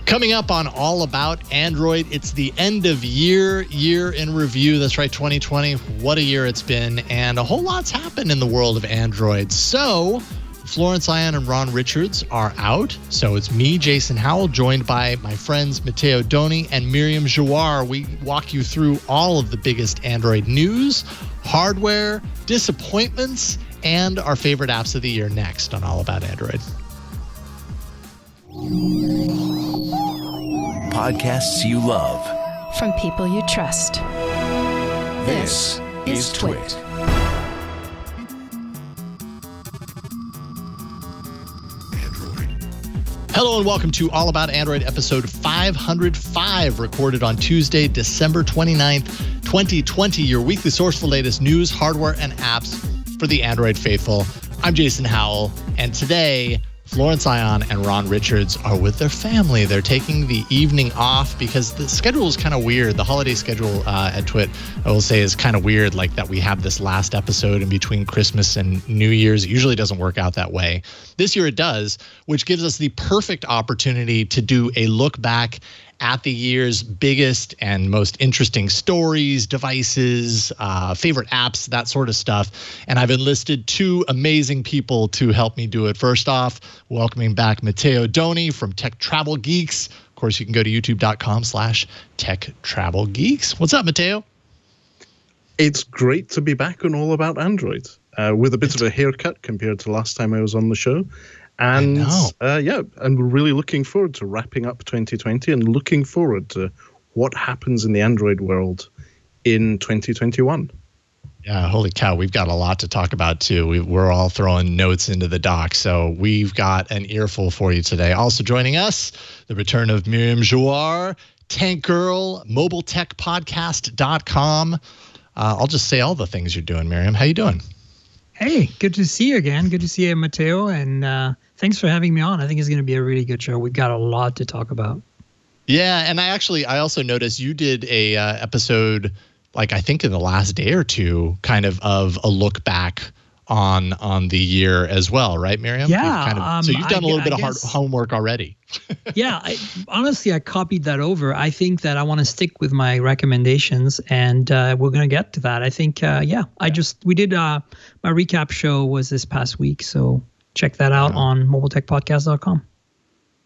Coming up on All About Android, it's the end of year in review. That's right, 2020. What a year it's been, and a whole lot's happened in the world of Android. So, Florence Ion and Ron Richards are out. So it's me, Jason Howell, joined by my friends Matteo Doni and Miriam Jouar. We walk you through all of the biggest Android news, hardware, disappointments, and our favorite apps of the year next on All About Android. Podcasts you love. From people you trust. This is Twit. Hello and welcome to All About Android episode 505, recorded on Tuesday, December 29th, 2020, your weekly source for latest news, hardware, and apps for the Android faithful. I'm Jason Howell, and today, Florence Ion and Ron Richards are with their family. They're taking the evening off because the schedule is kind of weird. The holiday schedule at Twit, I will say, is kind of weird, like that we have this last episode in between Christmas and New Year's. It usually doesn't work out that way. This year it does, which gives us the perfect opportunity to do a look back at the year's biggest and most interesting stories, devices, favorite apps, that sort of stuff. And I've enlisted two amazing people to help me do it. First off, welcoming back Matteo Doni from Tech Travel Geeks. Of course, you can go to youtube.com/Tech Travel Geeks. What's up, Matteo? It's great to be back on All About Android with a bit of a haircut compared to last time I was on the show. And and we're really looking forward to wrapping up 2020 and looking forward to what happens in the Android world in 2021. Yeah, holy cow. We've got a lot to talk about, too. We're all throwing notes into the doc, so we've got an earful for you today. Also joining us, the return of Miriam Jouar, Tank Girl, mobiletechpodcast.com. I'll just say all the things you're doing, Miriam. How you doing? Hey, good to see you again. Good to see you, Matteo, and thanks for having me on. I think it's going to be a really good show. We've got a lot to talk about. Yeah, and I also noticed you did a episode, like I think in the last day or two, kind of a look back on the year as well, right, Miriam? Yeah. So you've done a little bit of homework already. Yeah, honestly, I copied that over. I think that I want to stick with my recommendations, and we're going to get to that. I think, we did my recap show was this past week, so check that out on mobiletechpodcast.com.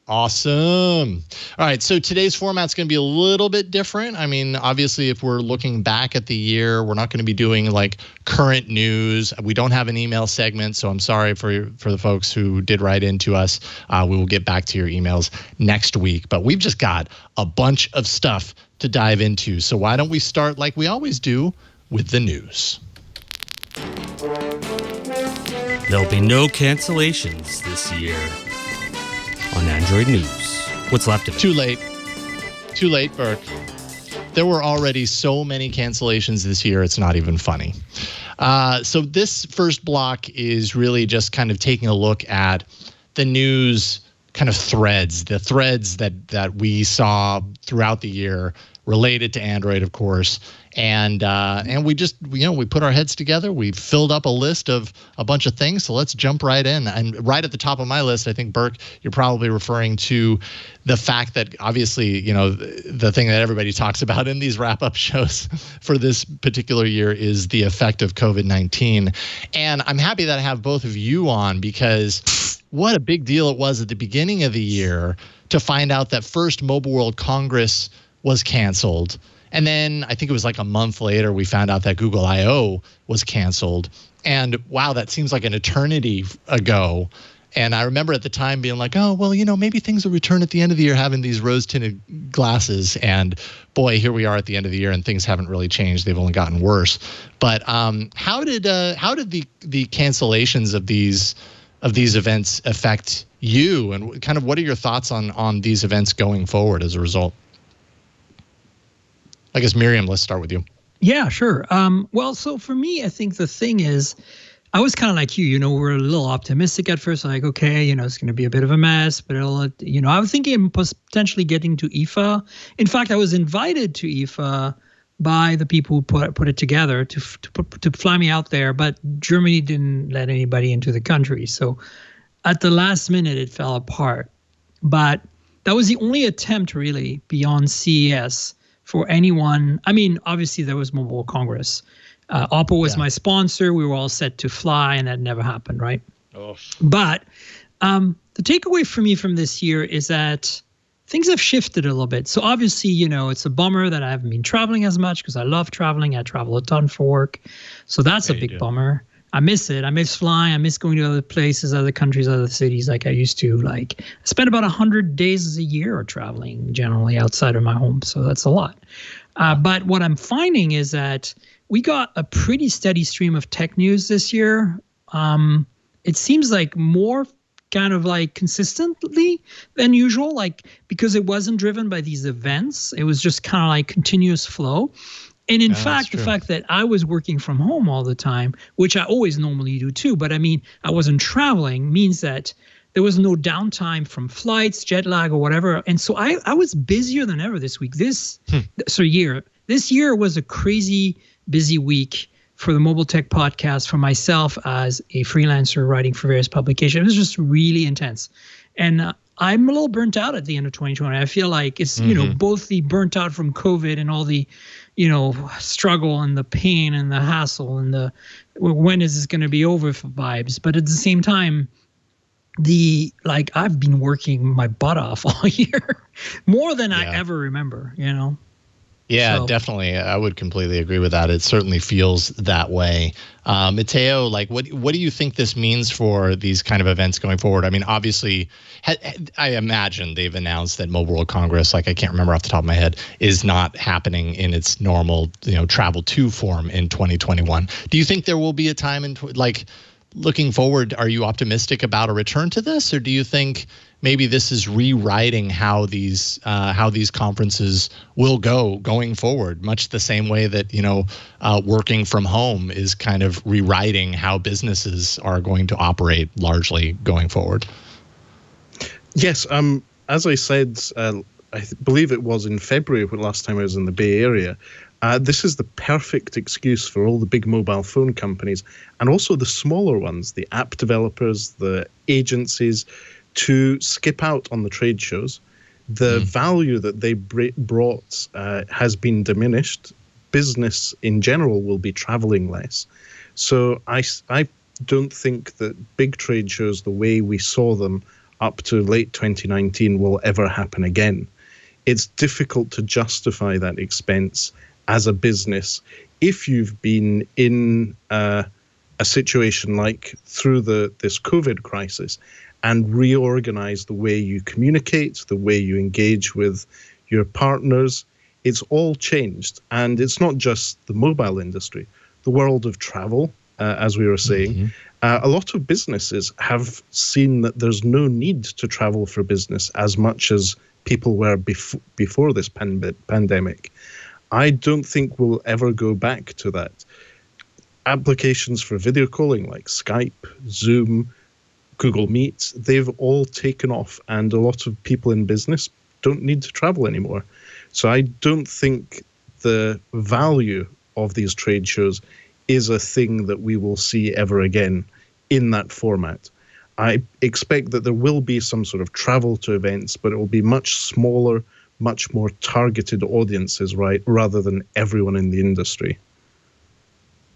Awesome. All right. So today's format's going to be a little bit different. I mean, obviously, if we're looking back at the year, we're not going to be doing like current news. We don't have an email segment, so I'm sorry for the folks who did write into us. We will get back to your emails next week. But we've just got a bunch of stuff to dive into. So why don't we start like we always do with the news? There'll be no cancellations this year on Android News. What's left of it? Too late, Burke. There were already so many cancellations this year, it's not even funny. So this first block is really just kind of taking a look at the news kind of threads, the threads that we saw throughout the year related to Android, of course. And we just, we put our heads together. We filled up a list of a bunch of things. So let's jump right in. And right at the top of my list, I think, Burke, you're probably referring to the fact that obviously, the thing that everybody talks about in these wrap-up shows for this particular year is the effect of COVID-19. And I'm happy that I have both of you on because what a big deal it was at the beginning of the year to find out that first Mobile World Congress was canceled. And then I think it was like a month later, we found out that Google I/O was canceled. And wow, that seems like an eternity ago. And I remember at the time being like, oh, well, maybe things will return at the end of the year having these rose-tinted glasses. And boy, here we are at the end of the year and things haven't really changed. They've only gotten worse. But how did the cancellations of these events affect you? And kind of what are your thoughts on these events going forward as a result? I guess, Miriam, let's start with you. Yeah, sure. Well, so for me, I think the thing is, I was kind of like you, we're a little optimistic at first, like, okay, it's going to be a bit of a mess, but it'll, I was thinking potentially getting to IFA. In fact, I was invited to IFA by the people who put it together to fly me out there, but Germany didn't let anybody into the country. So at the last minute, it fell apart. But that was the only attempt really beyond CES for anyone. I mean, obviously there was Mobile World Congress. Oppo was my sponsor. We were all set to fly, and that never happened, right? Oh. But the takeaway for me from this year is that things have shifted a little bit. So obviously, it's a bummer that I haven't been traveling as much because I love traveling. I travel a ton for work. So that's a big bummer. I miss it. I miss flying. I miss going to other places, other countries, other cities like I used to. Like, I spend about 100 days a year traveling generally outside of my home. So that's a lot. But what I'm finding is that we got a pretty steady stream of tech news this year. It seems like more kind of like consistently than usual, like because it wasn't driven by these events. It was just kind of like continuous flow. And in fact, the fact that I was working from home all the time, which I always normally do too, but I mean, I wasn't traveling, means that there was no downtime from flights, jet lag, or whatever. And so I was busier than ever this week. This year was a crazy busy week for the Mobile Tech Podcast, for myself as a freelancer writing for various publications. It was just really intense. And I'm a little burnt out at the end of 2020. I feel like it's, both the burnt out from COVID and all the, struggle and the pain and the hassle and the when is this going to be over for vibes. But at the same time, I've been working my butt off all year, more than I ever remember, Yeah, So- definitely. I would completely agree with that. It certainly feels that way. Matteo, what do you think this means for these kind of events going forward? I mean, obviously, I imagine they've announced that Mobile World Congress, I can't remember off the top of my head, is not happening in its normal, travel to form in 2021. Do you think there will be a time looking forward, are you optimistic about a return to this, or do you think maybe this is rewriting how these conferences will going forward, much the same way that working from home is kind of rewriting how businesses are going to operate largely going forward? Yes, as I said, I believe it was in February, last time I was in the Bay Area. This is the perfect excuse for all the big mobile phone companies and also the smaller ones, the app developers, the agencies, to skip out on the trade shows. The value that they brought has been diminished. Business in general will be traveling less. So I don't think that big trade shows, the way we saw them up to late 2019, will ever happen again. It's difficult to justify that expense as a business if you've been in a situation like through this COVID crisis and reorganize the way you communicate, the way you engage with your partners. It's all changed. And it's not just the mobile industry, the world of travel, as we were saying. A lot of businesses have seen that there's no need to travel for business as much as people were before this pandemic. I don't think we'll ever go back to that. Applications for video calling like Skype, Zoom, Google Meet, they've all taken off, and a lot of people in business don't need to travel anymore. So I don't think the value of these trade shows is a thing that we will see ever again in that format. I expect that there will be some sort of travel to events, but it will be much smaller, much more targeted audiences, right, rather than everyone in the industry.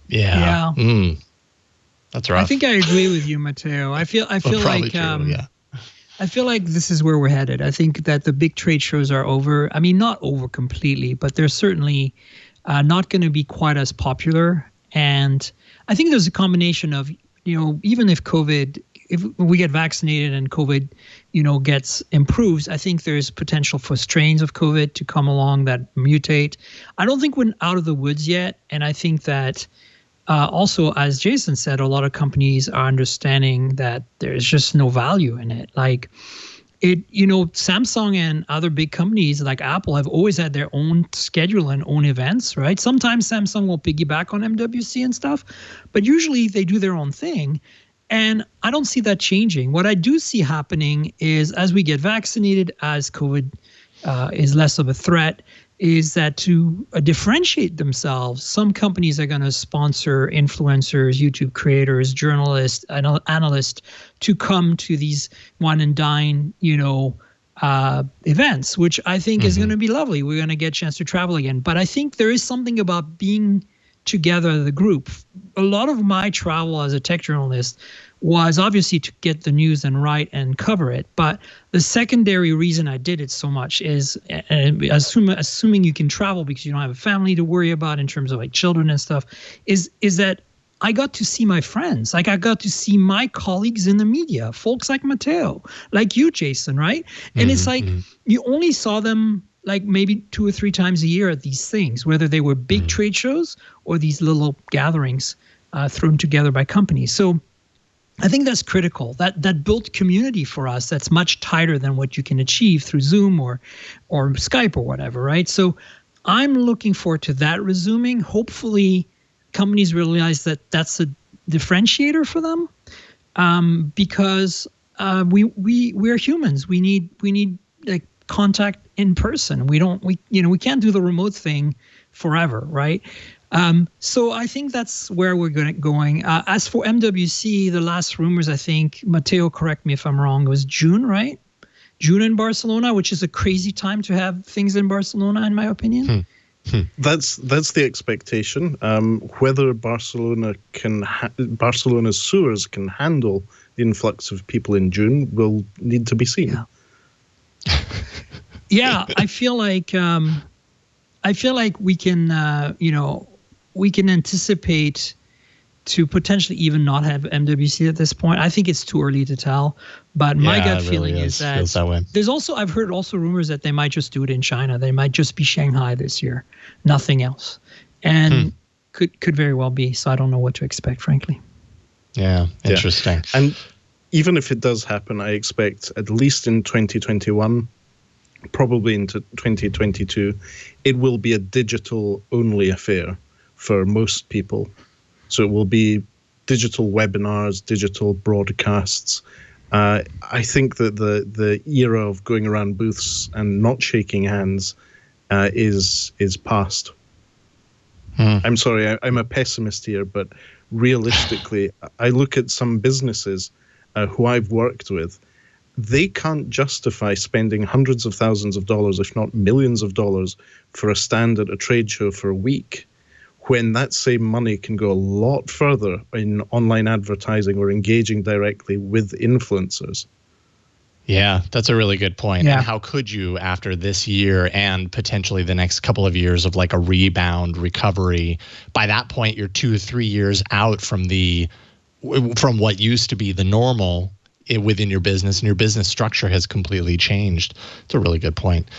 Yeah. That's rough. I think I agree with you, Matteo. I feel like true, I feel like this is where we're headed. I think that the big trade shows are over. I mean, not over completely, but they're certainly not going to be quite as popular. And I think there's a combination of, even if we get vaccinated and COVID, improves, I think there's potential for strains of COVID to come along that mutate. I don't think we're out of the woods yet. And I think that also, as Jason said, a lot of companies are understanding that there's just no value in it. Like Samsung and other big companies like Apple have always had their own schedule and own events, right? Sometimes Samsung will piggyback on MWC and stuff, but usually they do their own thing. And I don't see that changing. What I do see happening is as we get vaccinated, as COVID is less of a threat, is that to differentiate themselves, some companies are going to sponsor influencers, YouTube creators, journalists, and analysts to come to these wine and dine, events, which I think is going to be lovely. We're going to get a chance to travel again. But I think there is something about being together as a group. A lot of my travel as a tech journalist was obviously to get the news and write and cover it. But the secondary reason I did it so much is, assuming you can travel because you don't have a family to worry about in terms of like children and stuff, is that I got to see my friends. Like I got to see my colleagues in the media, folks like Matteo, like you, Jason, right? And it's like you only saw them like maybe 2 or 3 times a year at these things, whether they were big trade shows or these little gatherings thrown together by companies. So I think that's critical. That built community for us that's much tighter than what you can achieve through Zoom or Skype or whatever, right? So I'm looking forward to that resuming. Hopefully companies realize that that's a differentiator for them, because we're humans. We need like contact in person. We can't do the remote thing forever, right? So I think that's where we're going. As for MWC, the last rumors, I think, Matteo, correct me if I'm wrong, was June, right? June in Barcelona, which is a crazy time to have things in Barcelona, in my opinion. That's the expectation. Whether Barcelona's sewers can handle the influx of people in June will need to be seen. Yeah. Yeah, I feel like we can, we can anticipate to potentially even not have MWC at this point. I think it's too early to tell, but my gut feeling is that there's also, I've heard also rumors that they might just do it in China. They might just be Shanghai this year, nothing else, and could very well be. So I don't know what to expect, frankly. Yeah, interesting. Yeah. And even if it does happen, I expect at least in 2021, probably into 2022, it will be a digital-only affair for most people. So it will be digital webinars, digital broadcasts. I think that the era of going around booths and not shaking hands is past. I'm sorry, I'm a pessimist here, but realistically, I look at some businesses who I've worked with. They can't justify spending hundreds of thousands of dollars, if not millions of dollars, for a stand at a trade show for a week, when that same money can go a lot further in online advertising or engaging directly with influencers. Yeah, that's a really good point. Yeah. And how could you, after this year and potentially the next couple of years of like a rebound recovery, by that point you're 2 or 3 years out from what used to be the normal within your business, and your business structure has completely changed. It's a really good point.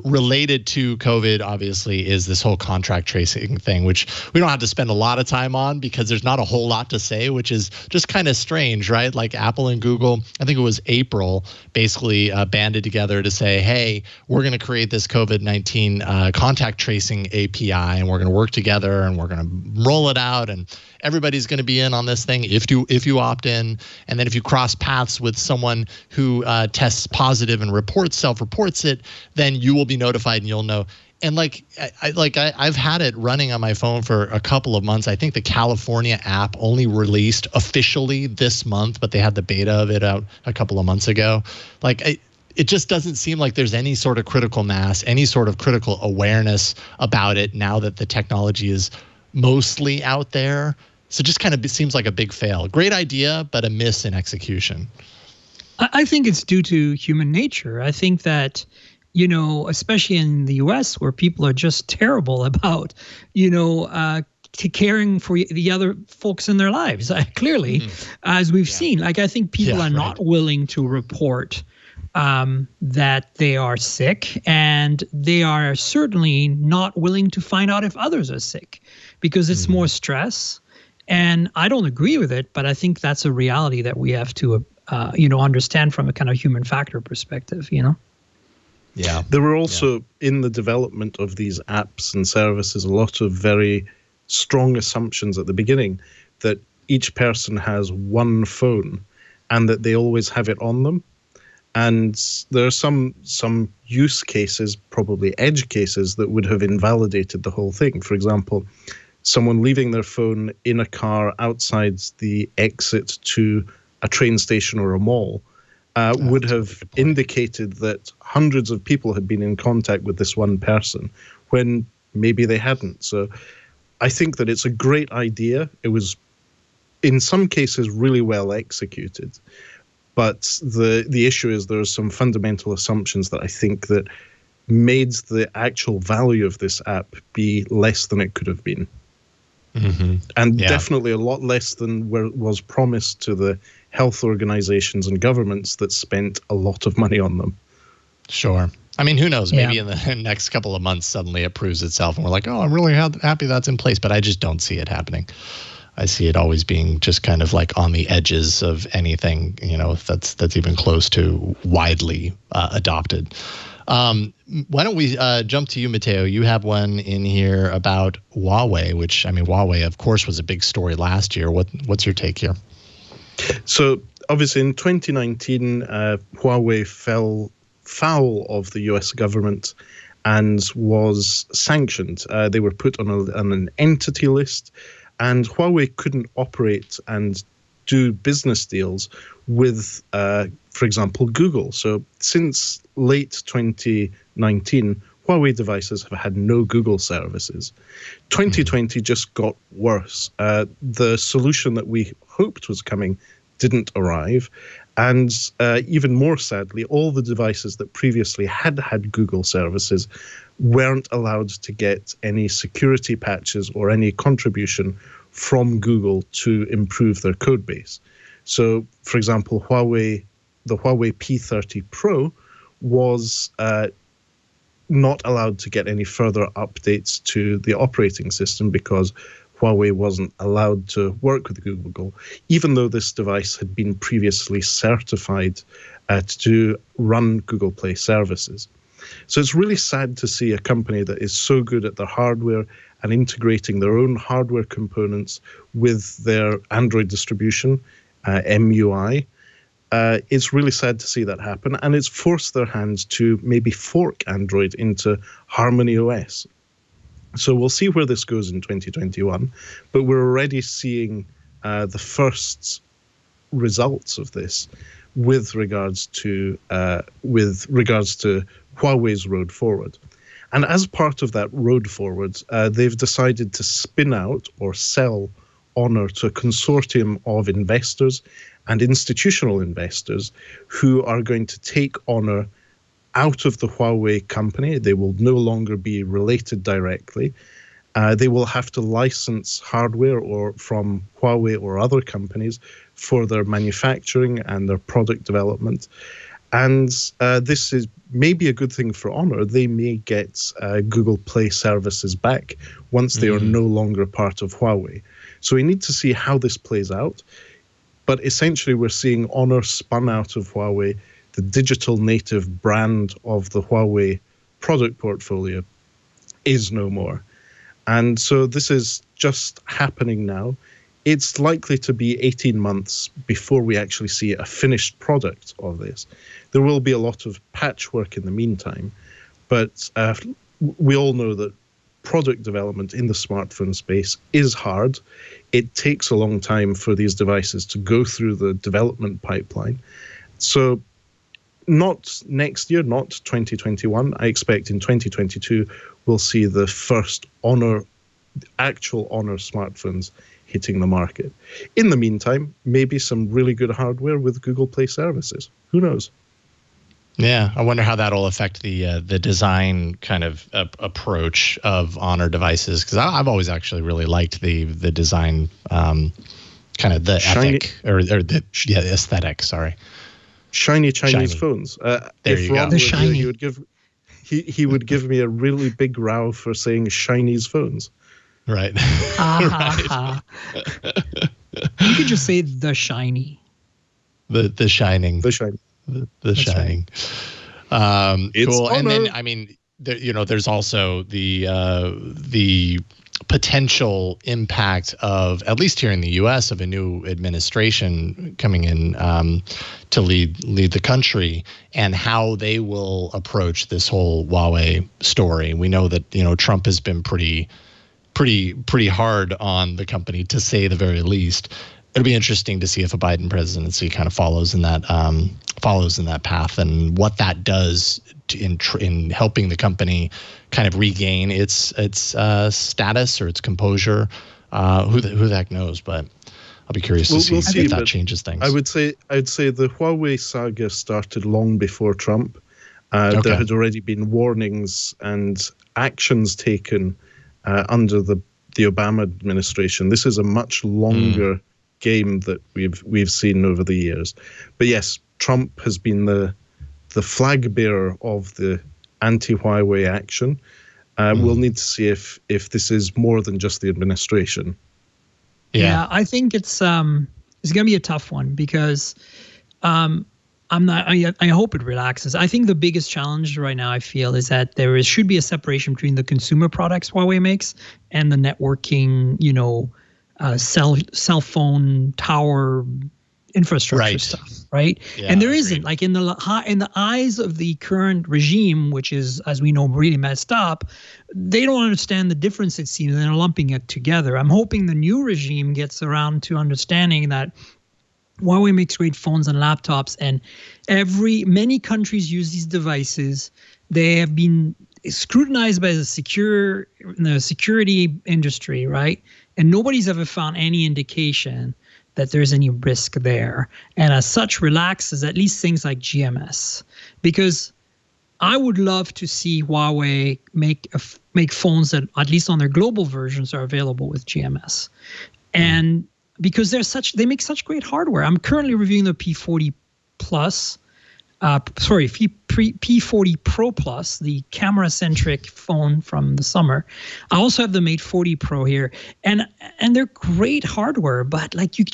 Related to COVID, obviously, is this whole contract tracing thing, which we don't have to spend a lot of time on because there's not a whole lot to say, which is just kind of strange, right? Like Apple and Google, I think it was April, basically banded together to say, hey, we're going to create this COVID-19 contact tracing API, and we're going to work together, and we're going to roll it out, and everybody's going to be in on this thing if you opt in. And then if you cross paths with someone who tests positive and self-reports it, then you will be notified and you'll know. And I've had it running on my phone for a couple of months. I think the California app only released officially this month, but they had the beta of it out a couple of months ago. It just doesn't seem like there's any sort of critical mass, any sort of critical awareness about it now that the technology is mostly out there. So it just kind of seems like a big fail. Great idea, but a miss in execution. I think it's due to human nature. I think that, especially in the US where people are just terrible about, caring for the other folks in their lives, clearly, as we've seen. I think people are not willing to report that they are sick, and they are certainly not willing to find out if others are sick because it's more stress. And I don't agree with it, but I think that's a reality that we have to, understand from a kind of human factor perspective, Yeah. There were also, in the development of these apps and services, a lot of very strong assumptions at the beginning that each person has one phone and that they always have it on them. And there are some use cases, probably edge cases, that would have invalidated the whole thing. For example, someone leaving their phone in a car outside the exit to a train station or a mall would have indicated that hundreds of people had been in contact with this one person when maybe they hadn't. So I think that it's a great idea. It was, in some cases, really well executed. But the issue is there are some fundamental assumptions that I think that made the actual value of this app be less than it could have been. And definitely a lot less than where it was promised to the health organizations and governments that spent a lot of money on them. Sure. I mean, who knows? Maybe in the next couple of months, suddenly it proves itself and we're like, oh, I'm really happy that's in place. But I just don't see it happening. I see it always being just kind of like on the edges of anything, that's even close to widely adopted. Why don't we jump to you, Matteo? You have one in here about Huawei, which, I mean, Huawei, of course, was a big story last year. What's your take here? So, obviously, in 2019, Huawei fell foul of the US government and was sanctioned. They were put on an entity list, and Huawei couldn't operate and do business deals with, for example, Google. So since late 2019, Huawei devices have had no Google services. 2020 just got worse. The solution that we hoped was coming didn't arrive. And even more sadly, all the devices that previously had Google services weren't allowed to get any security patches or any contribution from Google to improve their code base. So, for example, the Huawei P30 Pro was not allowed to get any further updates to the operating system because Huawei wasn't allowed to work with Google, even though this device had been previously certified to run Google Play services. So it's really sad to see a company that is so good at their hardware and integrating their own hardware components with their Android distribution, MUI. It's really sad to see that happen, and it's forced their hands to maybe fork Android into Harmony OS. So we'll see where this goes in 2021, but we're already seeing the first results of this with regards to Huawei's road forward. And as part of that road forward, they've decided to spin out or sell Honor to a consortium of investors and institutional investors who are going to take Honor out of the Huawei company. They will no longer be related directly. They will have to license hardware or from Huawei or other companies for their manufacturing and their product development. And this is maybe a good thing for Honor. They may get Google Play services back once they are no longer part of Huawei. So we need to see how this plays out. But essentially, we're seeing Honor spun out of Huawei. The digital native brand of the Huawei product portfolio is no more. And so this is just happening now. It's likely to be 18 months before we actually see a finished product of this. There will be a lot of patchwork in the meantime, but we all know that product development in the smartphone space is hard. It takes a long time for these devices to go through the development pipeline. So not next year, not 2021. I expect in 2022, we'll see the first actual Honor smartphones hitting the market. In the meantime, maybe some really good hardware with Google Play services. Who knows? Yeah, I wonder how that'll affect the design kind of approach of Honor devices, because I've always actually really liked the design, kind of the ethic or the aesthetic. Sorry, shiny Chinese phones. There you go. The shiny. He would give me a really big row for saying Chinese phones. Right. Right. You could just say the shiny. The shining. The shiny. The shining. Right. Cool. And then, I mean, there's also the potential impact of, at least here in the U.S., of a new administration coming in to lead the country, and how they will approach this whole Huawei story. We know that Trump has been pretty hard on the company, to say the very least. it'll be interesting to see if a Biden presidency kind of follows in that path, and what that does in helping the company kind of regain its status or its composure. Who the heck knows? But I'll be curious to see if that changes things. I'd say the Huawei saga started long before Trump. There had already been warnings and actions taken under the Obama administration. This is a much longer game that we've seen over the years. But yes, Trump has been the flag bearer of the anti-Huawei action. We'll need to see if this is more than just the administration. Yeah, I think it's going to be a tough one, because I hope it relaxes. I think the biggest challenge right now, I feel, is that should be a separation between the consumer products Huawei makes and the networking, cell phone tower infrastructure stuff, right? Yeah, and there isn't, like, in the eyes of the current regime, which is, as we know, really messed up. They don't understand the difference, it seems, and they're lumping it together. I'm hoping the new regime gets around to understanding that Huawei makes great phones and laptops, and many countries use these devices. They have been scrutinized by the security industry, right? And nobody's ever found any indication that there's any risk there, and as such relaxes at least things like GMS. Because I would love to see Huawei make phones that, at least on their global versions, are available with GMS, and because they make such great hardware. I'm currently reviewing the P40 Plus. P40 Pro Plus, the camera-centric phone from the summer. I also have the Mate 40 Pro here, and they're great hardware, but like you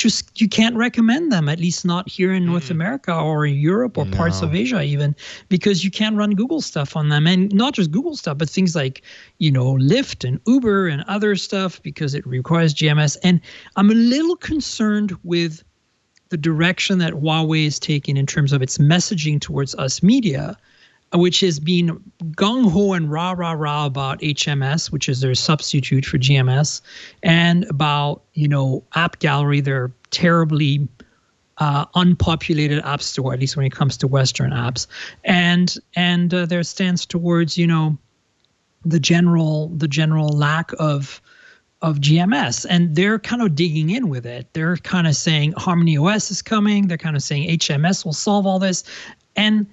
can't recommend them, at least not here in North America or in Europe or parts of Asia even, because you can't run Google stuff on them, and not just Google stuff, but things like Lyft and Uber and other stuff, because it requires GMS. And I'm a little concerned with the direction that Huawei is taking in terms of its messaging towards us media, which has been gung-ho and rah-rah-rah about HMS, which is their substitute for GMS, and about, App Gallery, their terribly unpopulated app store, at least when it comes to Western apps, and their stance towards, the general lack of GMS, and they're kind of digging in with it. They're kind of saying Harmony OS is coming. They're kind of saying HMS will solve all this, and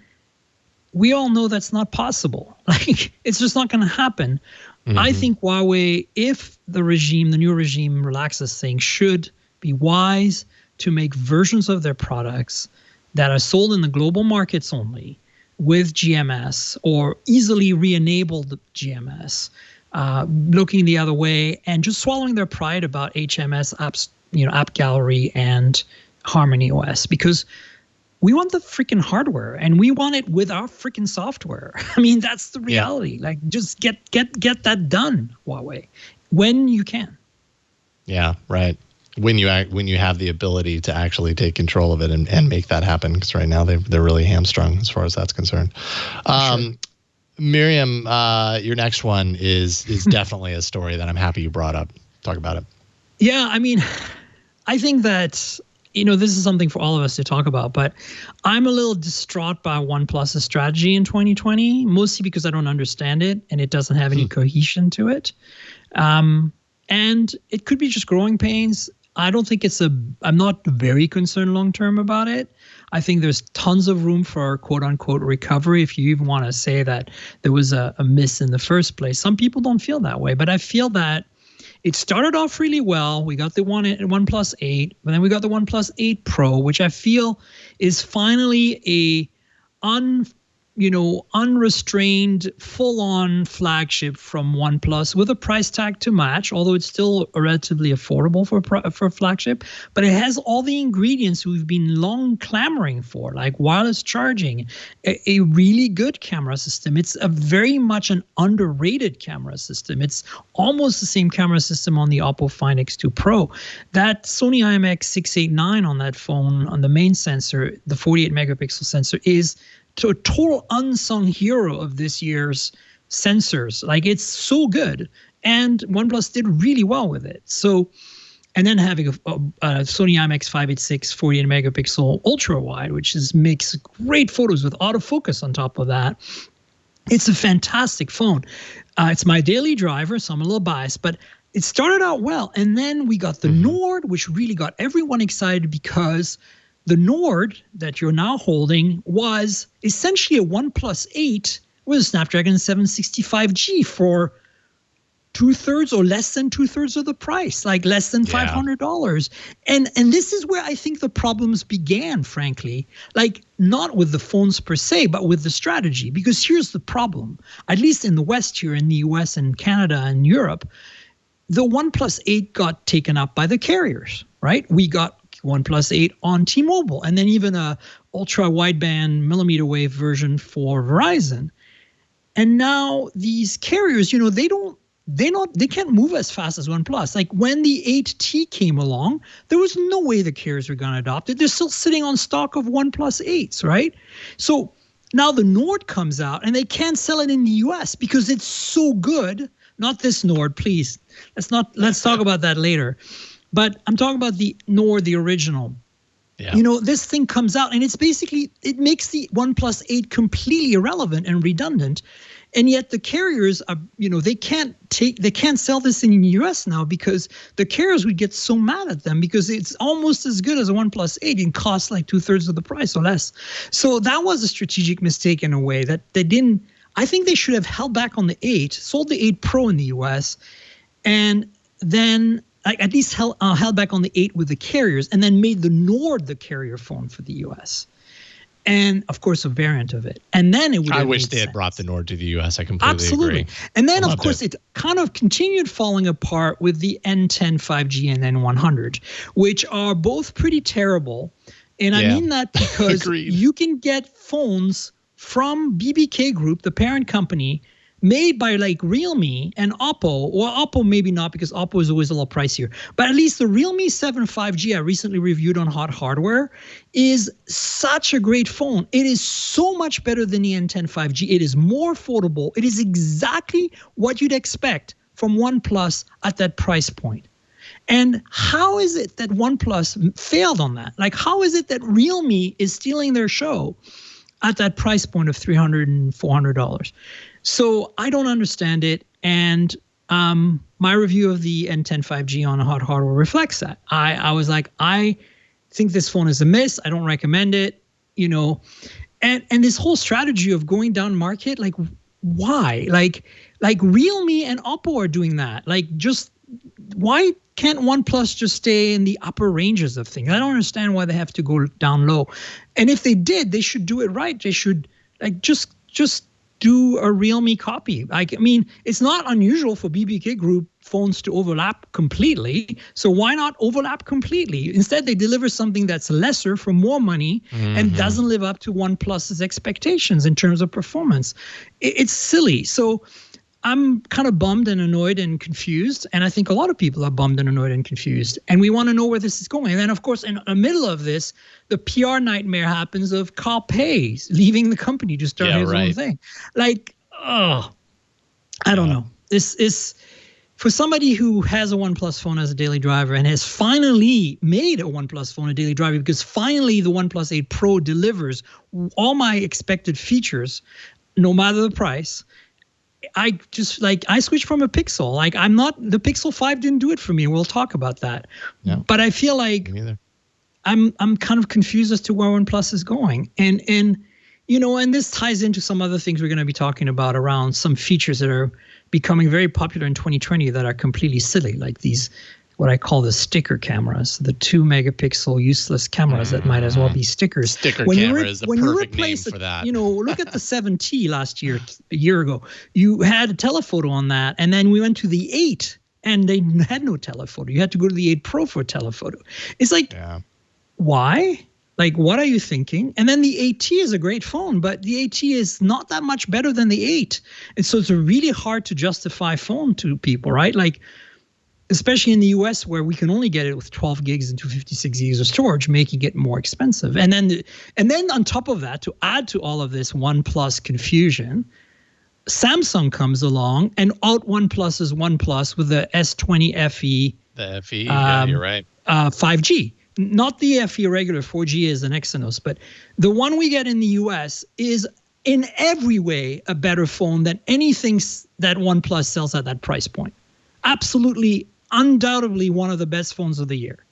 we all know that's not possible. Like, it's just not going to happen. I think Huawei, if the new regime relaxes things, should be wise to make versions of their products that are sold in the global markets only with GMS, or easily re-enabled GMS. Looking the other way and just swallowing their pride about HMS apps, App Gallery and Harmony OS, because we want the freaking hardware and we want it with our freaking software. I mean, that's the reality. Yeah. Like, just get that done, Huawei, when you can. Yeah, right. When you have the ability to actually take control of it and make that happen, because right now they're really hamstrung as far as that's concerned. Sure. Miriam, your next one is definitely a story that I'm happy you brought up. Talk about it. Yeah, I mean, I think that, this is something for all of us to talk about, but I'm a little distraught by OnePlus's strategy in 2020, mostly because I don't understand it and it doesn't have any cohesion to it. And it could be just growing pains. I don't think I'm not very concerned long-term about it. I think there's tons of room for quote-unquote recovery, if you even want to say that there was a miss in the first place. Some people don't feel that way, but I feel that it started off really well. We got the OnePlus 8, but then we got the OnePlus 8 Pro, which I feel is finally a unrestrained, full-on flagship from OnePlus with a price tag to match, although it's still relatively affordable for a flagship. But it has all the ingredients we've been long clamoring for, like wireless charging, a really good camera system. It's very much an underrated camera system. It's almost the same camera system on the Oppo Find X2 Pro. That Sony IMX689 on that phone, on the main sensor, the 48-megapixel sensor, is a total unsung hero of this year's sensors. Like, it's so good, and OnePlus did really well with it. So and then having a Sony IMX586 48 megapixel ultra wide, which makes great photos with autofocus on top of that. It's a fantastic phone. It's my daily driver, so I'm a little biased, but it started out well. And then we got the Nord, which really got everyone excited because the Nord that you're now holding was essentially a OnePlus 8 with a Snapdragon 765G for 2/3 or less than 2/3 of the price, like less than $500. And this is where I think the problems began, frankly, like not with the phones per se, but with the strategy. Because here's the problem, at least in the West here, in the US and Canada and Europe, the OnePlus 8 got taken up by the carriers, right? We got OnePlus 8 on T-Mobile, and then even a ultra wideband millimeter wave version for Verizon. And now these carriers, they can't move as fast as OnePlus. Like when the 8T came along, there was no way the carriers were going to adopt it. They're still sitting on stock of OnePlus 8s, right? So now the Nord comes out and they can't sell it in the US because it's so good. Not this Nord, please. Let's talk about that later. But I'm talking about the Nord, the original. Yeah. This thing comes out and it makes the OnePlus 8 completely irrelevant and redundant. And yet the carriers are, they can't sell this in the US now because the carriers would get so mad at them because it's almost as good as a OnePlus 8 and costs like 2/3 of the price or less. So that was a strategic mistake in a way that they didn't. I think they should have held back on the 8, sold the 8 Pro in the US, and then at least held back on the 8 with the carriers, and then made the Nord the carrier phone for the US. And of course, a variant of it. And then it would. I wish they had brought the Nord to the US. I completely agree. And then, of course, it kind of continued falling apart with the N10 5G and N100, which are both pretty terrible. And I mean that because you can get phones from BBK Group, the parent company, made by like Realme and Oppo, or Oppo maybe not because Oppo is always a little pricier, but at least the Realme 7 5G I recently reviewed on Hot Hardware is such a great phone. It is so much better than the N10 5G. It is more affordable. It is exactly what you'd expect from OnePlus at that price point. And how is it that OnePlus failed on that? Like, how is it that Realme is stealing their show at that price point of $300 and $400? So I don't understand it, and my review of the N10 5G on Hot Hardware reflects that. I was like, I think this phone is a miss. I don't recommend it, and this whole strategy of going down market, like why? Like Realme and Oppo are doing that. Like, just why can't OnePlus just stay in the upper ranges of things? I don't understand why they have to go down low. And if they did, they should do it right. They should just do a Realme copy. It's not unusual for BBK Group phones to overlap completely. So why not overlap completely? Instead, they deliver something that's lesser for more money and doesn't live up to OnePlus's expectations in terms of performance. It's silly. So I'm kind of bummed and annoyed and confused. And I think a lot of people are bummed and annoyed and confused. And we want to know where this is going. And then, of course, in the middle of this, the PR nightmare happens of Carl Pei leaving the company to start his own thing. Like, I don't know. This is, for somebody who has a OnePlus phone as a daily driver and has finally made a OnePlus phone a daily driver because finally the OnePlus 8 Pro delivers all my expected features, no matter the price. I switched from a Pixel. Like, the Pixel 5 didn't do it for me. We'll talk about that. Yeah. But I feel like I'm kind of confused as to where OnePlus is going. And this ties into some other things we're going to be talking about around some features that are becoming very popular in 2020 that are completely silly, like these, what I call the sticker cameras, the 2 megapixel useless cameras that might as well be stickers. Sticker camera is the perfect name for that. Look at the 7T a year ago. You had a telephoto on that, and then we went to the 8, and they had no telephoto. You had to go to the 8 Pro for a telephoto. It's like, why? Like, what are you thinking? And then the 8T is a great phone, but the 8T is not that much better than the 8. And so it's a really hard to justify phone to people, right? Like, especially in the US where we can only get it with 12 gigs and 256 gigs of storage, making it more expensive. And then on top of that, to add to all of this OnePlus confusion, Samsung comes along and out OnePlus with the S20 FE The FE, yeah, you're right. 5G. Not the FE regular, 4G is an Exynos, but the one we get in the US is in every way a better phone than anything that OnePlus sells at that price point. Absolutely, undoubtedly one of the best phones of the year.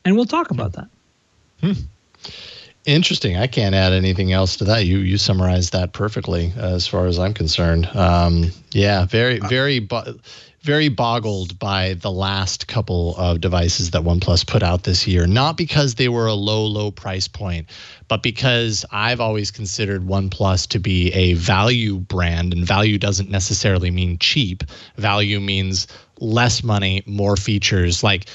And we'll talk about that. Interesting. I can't add anything else to that. You summarized that perfectly as far as I'm concerned. Yeah, very boggled by the last couple of devices that OnePlus put out this year. Not because they were a low price point, but because I've always considered OnePlus to be a value brand, and value doesn't necessarily mean cheap. Value means less money, more features, like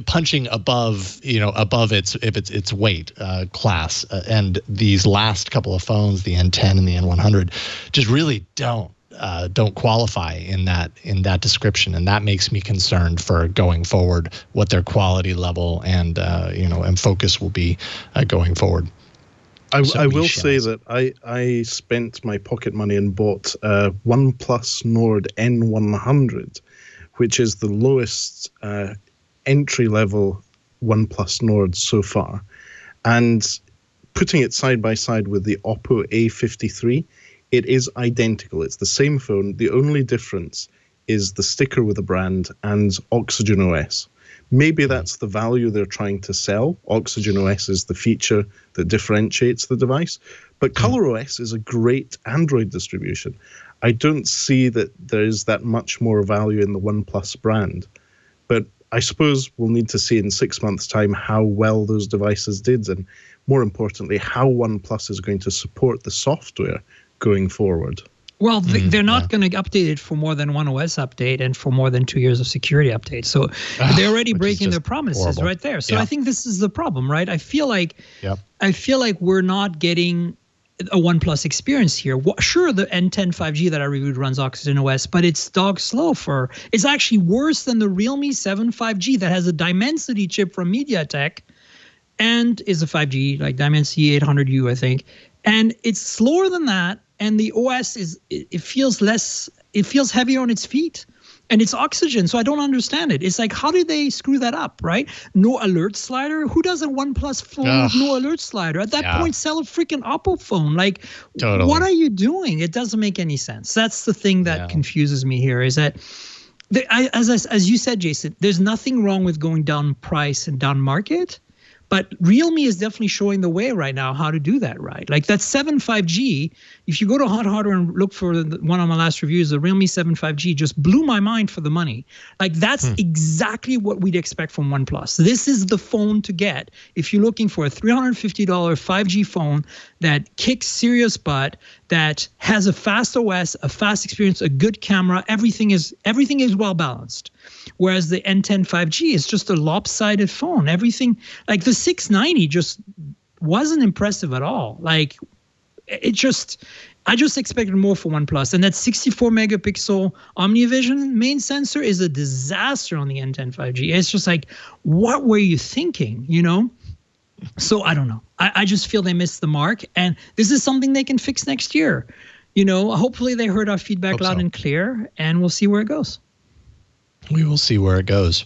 punching above its weight class. And these last couple of phones, the N10 and the N100, just really don't qualify in that description, and that makes me concerned for going forward what their quality level and focus will be going forward. I will say that I spent my pocket money and bought OnePlus Nord N100, which is the lowest entry-level OnePlus Nord so far. And putting it side by side with the Oppo A53, it is identical. It's the same phone. The only difference is the sticker with the brand and Oxygen OS. Maybe that's the value they're trying to sell. Oxygen OS is the feature that differentiates the device. But ColorOS is a great Android distribution. I don't see that there is that much more value in the OnePlus brand. But I suppose we'll need to see in 6 months' time how well those devices did, and more importantly, how OnePlus is going to support the software going forward. Well, they're not going to update it for more than one OS update and for more than 2 years of security updates. So they're already breaking their promises horrible. Right there. So I think this is the problem, right? I feel like we're not getting a OnePlus experience here. Sure, the N10 5G that I reviewed runs Oxygen OS, but it's dog slow it's actually worse than the Realme 7 5G that has a Dimensity chip from MediaTek and is a 5G, like Dimensity 800U, I think. And it's slower than that. And the OS it feels heavier on its feet, and it's Oxygen. So I don't understand it. It's like, how did they screw that up, right? No alert slider. Who does a OnePlus phone with no alert slider? At that point, sell a freaking Oppo phone. Like, totally. What are you doing? It doesn't make any sense. That's the thing that confuses me here, is that, as you said, Jason, there's nothing wrong with going down price and down market. But Realme is definitely showing the way right now how to do that right. Like that 7 5G, if you go to Hot Hardware and look for one of my last reviews, the Realme 7 5G just blew my mind for the money. Like that's exactly what we'd expect from OnePlus. This is the phone to get if you're looking for a $350 5G phone that kicks serious butt, that has a fast OS, a fast experience, a good camera. Everything is well balanced. Whereas the N10 5G is just a lopsided phone. Everything, like the 690 just wasn't impressive at all. Like I just expected more for OnePlus. And that 64 megapixel OmniVision main sensor is a disaster on the N10 5G. It's just like, what were you thinking, So I don't know. I just feel they missed the mark. And this is something they can fix next year. Hopefully they heard our feedback loud and clear, and we'll see where it goes. We will see where it goes.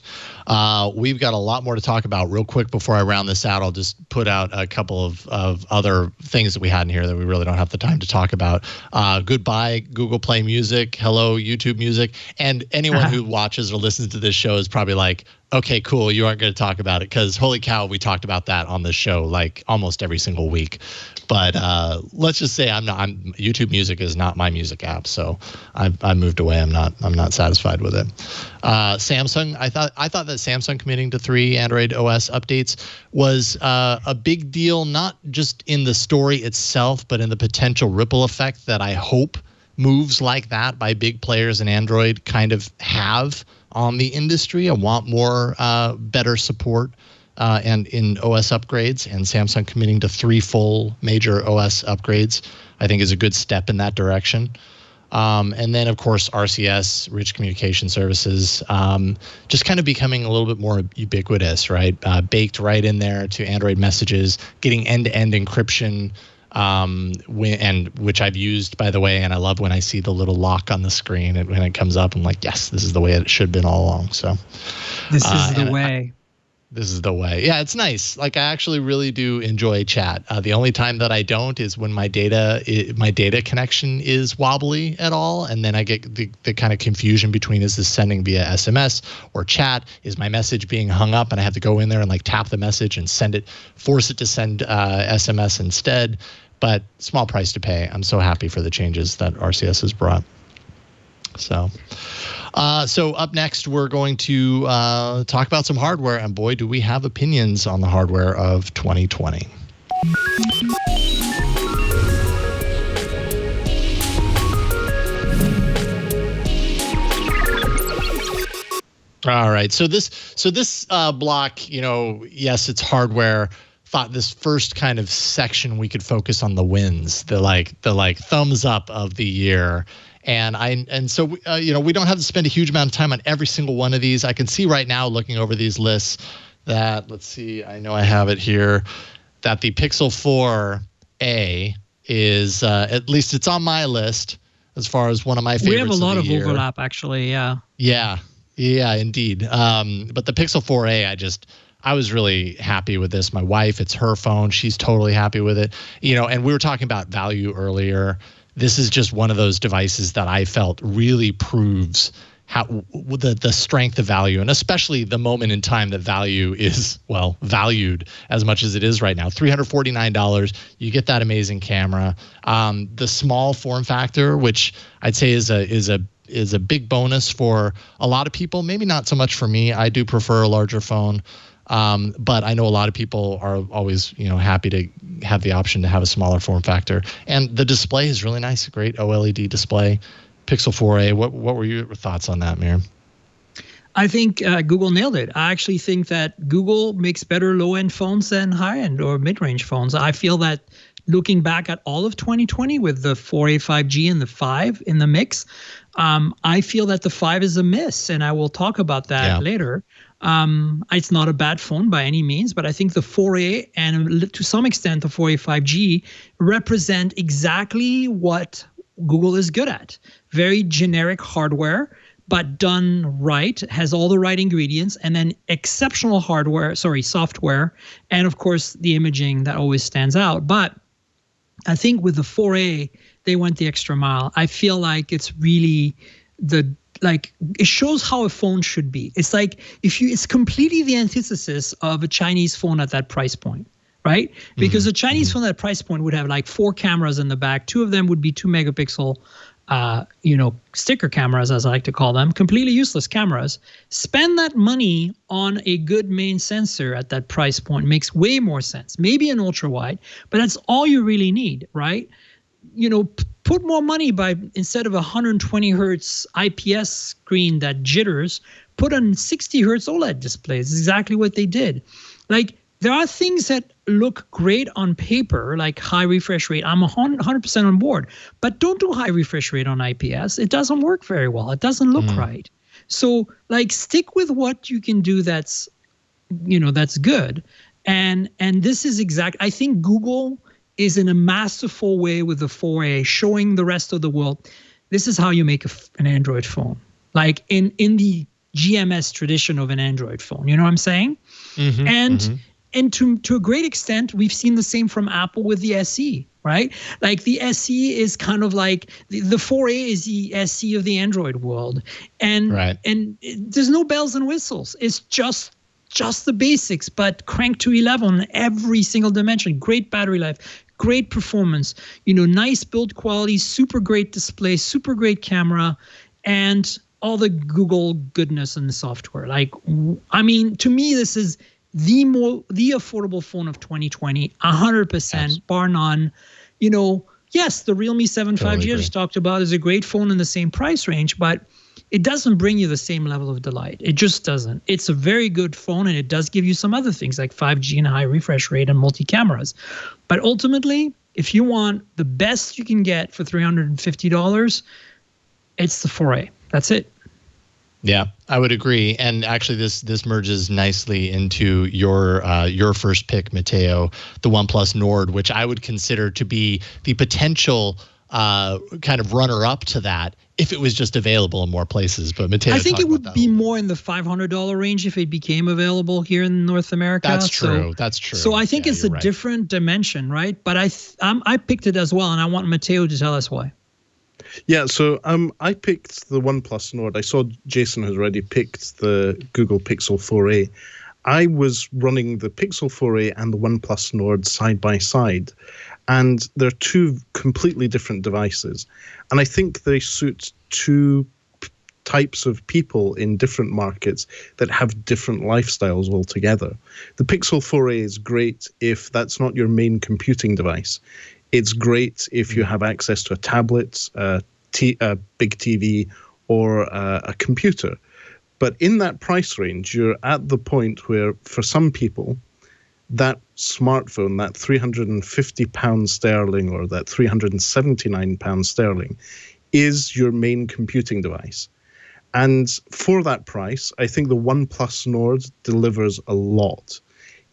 We've got a lot more to talk about. Real quick before I round this out, I'll just put out a couple of other things that we had in here that we really don't have the time to talk about. Goodbye, Google Play Music. Hello, YouTube Music. And anyone who watches or listens to this show is probably like, okay, cool, you aren't going to talk about it, because holy cow, we talked about that on the show like almost every single week. But let's just say YouTube Music is not my music app, so I moved away. I'm not satisfied with it. Samsung, I thought that Samsung committing to 3 Android OS updates was a big deal, not just in the story itself, but in the potential ripple effect that I hope moves like that by big players in Android kind of have on the industry. I want more better support and in OS upgrades, and Samsung committing to 3 full major OS upgrades, I think is a good step in that direction. And then, of course, RCS, Rich Communication Services, just kind of becoming a little bit more ubiquitous, right? Baked right in there to Android messages, getting end-to-end encryption which I've used, by the way, and I love when I see the little lock on the screen and when it comes up, I'm like, yes, this is the way it should have been all along. So this is the way. This is the way. Yeah, it's nice. Like, I actually really do enjoy chat. The only time that I don't is when my data connection is wobbly at all, and then I get the kind of confusion between, is this sending via SMS or chat? Is my message being hung up and I have to go in there and like tap the message and force it to send SMS instead? But small price to pay. I'm so happy for the changes that RCS has brought. So up next, we're going to talk about some hardware, and boy, do we have opinions on the hardware of 2020. All right, so this block, yes, it's hardware. Thought this first kind of section we could focus on the wins, the thumbs up of the year. And so we don't have to spend a huge amount of time on every single one of these. I can see right now, looking over these lists, that, let's see, I know I have it here, that the Pixel 4a is, at least it's on my list as far as one of my favorites. We have a lot of overlap, actually. Yeah. Yeah, indeed. But the Pixel 4a, I was really happy with this. My wife, it's her phone. She's totally happy with it. And we were talking about value earlier. This is just one of those devices that I felt really proves how the strength of value, and especially the moment in time that value is, well, valued as much as it is right now. $349, you get that amazing camera. The small form factor, which I'd say is a big bonus for a lot of people. Maybe not so much for me. I do prefer a larger phone. But I know a lot of people are always, happy to have the option to have a smaller form factor. And the display is really nice, a great OLED display. Pixel 4a. What were your thoughts on that, Miriam? I think Google nailed it. I actually think that Google makes better low-end phones than high-end or mid-range phones. I feel that looking back at all of 2020 with the 4a 5G and the 5 in the mix, I feel that the 5 is a miss, and I will talk about that later. It's not a bad phone by any means, but I think the 4a and to some extent the 4a 5G represent exactly what Google is good at. Very generic hardware, but done right, has all the right ingredients, and then exceptional software, and of course the imaging that always stands out. But I think with the 4a, they went the extra mile. I feel like it's really it shows how a phone should be. It's like it's completely the antithesis of a Chinese phone at that price point, right? Because a Chinese phone at that price point would have like 4 cameras in the back. 2 of them would be 2 megapixel, sticker cameras, as I like to call them, completely useless cameras. Spend that money on a good main sensor at that price point makes way more sense. Maybe an ultra wide, but that's all you really need, right? Put more money by, instead of a 120 hertz IPS screen that jitters, put on 60 hertz OLED displays. Exactly what they did. Like, there are things that look great on paper, like high refresh rate. I'm 100% on board, but don't do high refresh rate on IPS. It doesn't work very well. It doesn't look right. So stick with what you can do that's good. And this is I think Google is in a masterful way with the 4a, showing the rest of the world, this is how you make an Android phone. Like in the GMS tradition of an Android phone. You know what I'm saying? And to a great extent, we've seen the same from Apple with the SE, right? Like the SE is kind of like the 4a is the SE of the Android world. And there's no bells and whistles. It's just the basics, but cranked to 11 on every single dimension. Great battery life, great performance, nice build quality, super great display, super great camera, and all the Google goodness in the software. To me, this is the affordable phone of 2020, 100%, bar none. Yes, the Realme 7 5G I just talked about is a great phone in the same price range, but it doesn't bring you the same level of delight. It just doesn't. It's a very good phone, and it does give you some other things like 5G and high refresh rate and multi-cameras. But ultimately, if you want the best you can get for $350, it's the 4A. That's it. Yeah, I would agree. And actually, this merges nicely into your first pick, Matteo, the OnePlus Nord, which I would consider to be the potential kind of runner-up to that if it was just available in more places. But Matteo, I think it would be more in the $500 range if it became available here in North America. That's true. That's true. So I think it's a different dimension, right? But I picked it as well, and I want Matteo to tell us why. Yeah, so I picked the OnePlus Nord. I saw Jason has already picked the Google Pixel 4a. I was running the Pixel 4a and the OnePlus Nord side by side, and they're two completely different devices. And I think they suit two types of people in different markets that have different lifestyles altogether. The Pixel 4a is great if that's not your main computing device. It's great if you have access to a tablet, a big TV, or a computer. But in that price range, you're at the point where, for some people, that smartphone, that £350 sterling or that £379 sterling, is your main computing device. And for that price, I think the OnePlus Nord delivers a lot.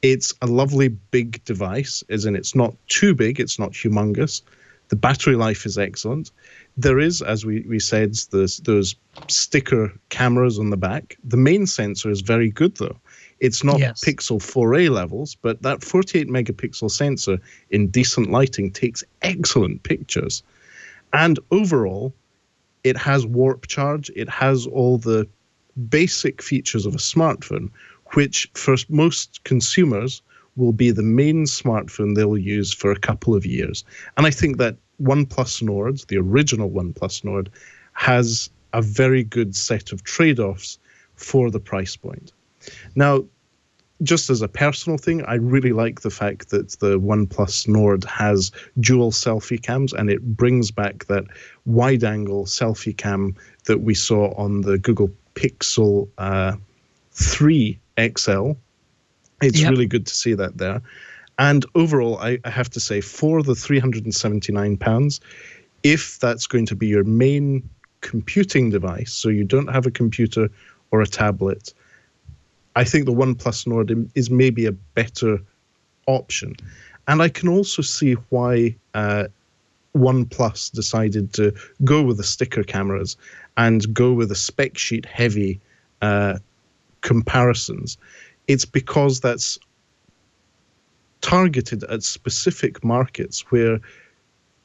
It's a lovely big device, as in it's not too big, it's not humongous. The battery life is excellent. There is, as we said, those sticker cameras on the back. The main sensor is very good, though. It's not Pixel 4a levels, but that 48 megapixel sensor in decent lighting takes excellent pictures. And overall, it has warp charge. It has all the basic features of a smartphone, which for most consumers will be the main smartphone they'll use for a couple of years. And I think that OnePlus Nord, the original OnePlus Nord, has a very good set of trade-offs for the price point. Now, just as a personal thing, I really like the fact that the OnePlus Nord has dual selfie cams, and it brings back that wide-angle selfie cam that we saw on the Google Pixel 3 XL. It's really good to see that there. And overall, I have to say, for the £379, if that's going to be your main computing device, so you don't have a computer or a tablet, I think the OnePlus Nord is maybe a better option. And I can also see why OnePlus decided to go with the sticker cameras and go with the spec sheet heavy comparisons. It's because that's targeted at specific markets where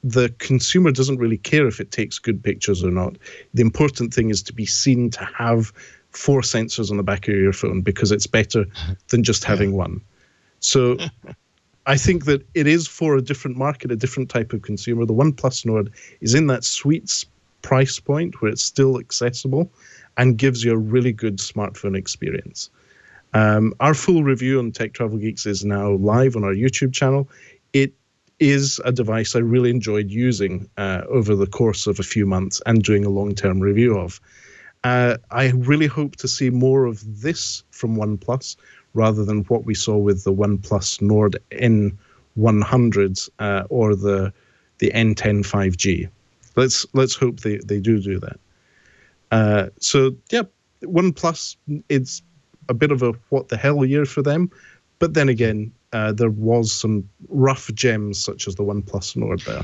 the consumer doesn't really care if it takes good pictures or not. The important thing is to be seen, to have 4 sensors on the back of your phone, because it's better than just having one. So I think that it is for a different market, a different type of consumer. The OnePlus Nord is in that sweet price point where it's still accessible and gives you a really good smartphone experience. Our full review on Tech Travel Geeks is now live on our YouTube channel. It is a device I really enjoyed using over the course of a few months and doing a long-term review of. I really hope to see more of this from OnePlus rather than what we saw with the OnePlus Nord N100 or the N10 5G. Let's hope they do that. So yeah, OnePlus, it's a bit of a what the hell year for them, but then again, there was some rough gems such as the OnePlus Nord there.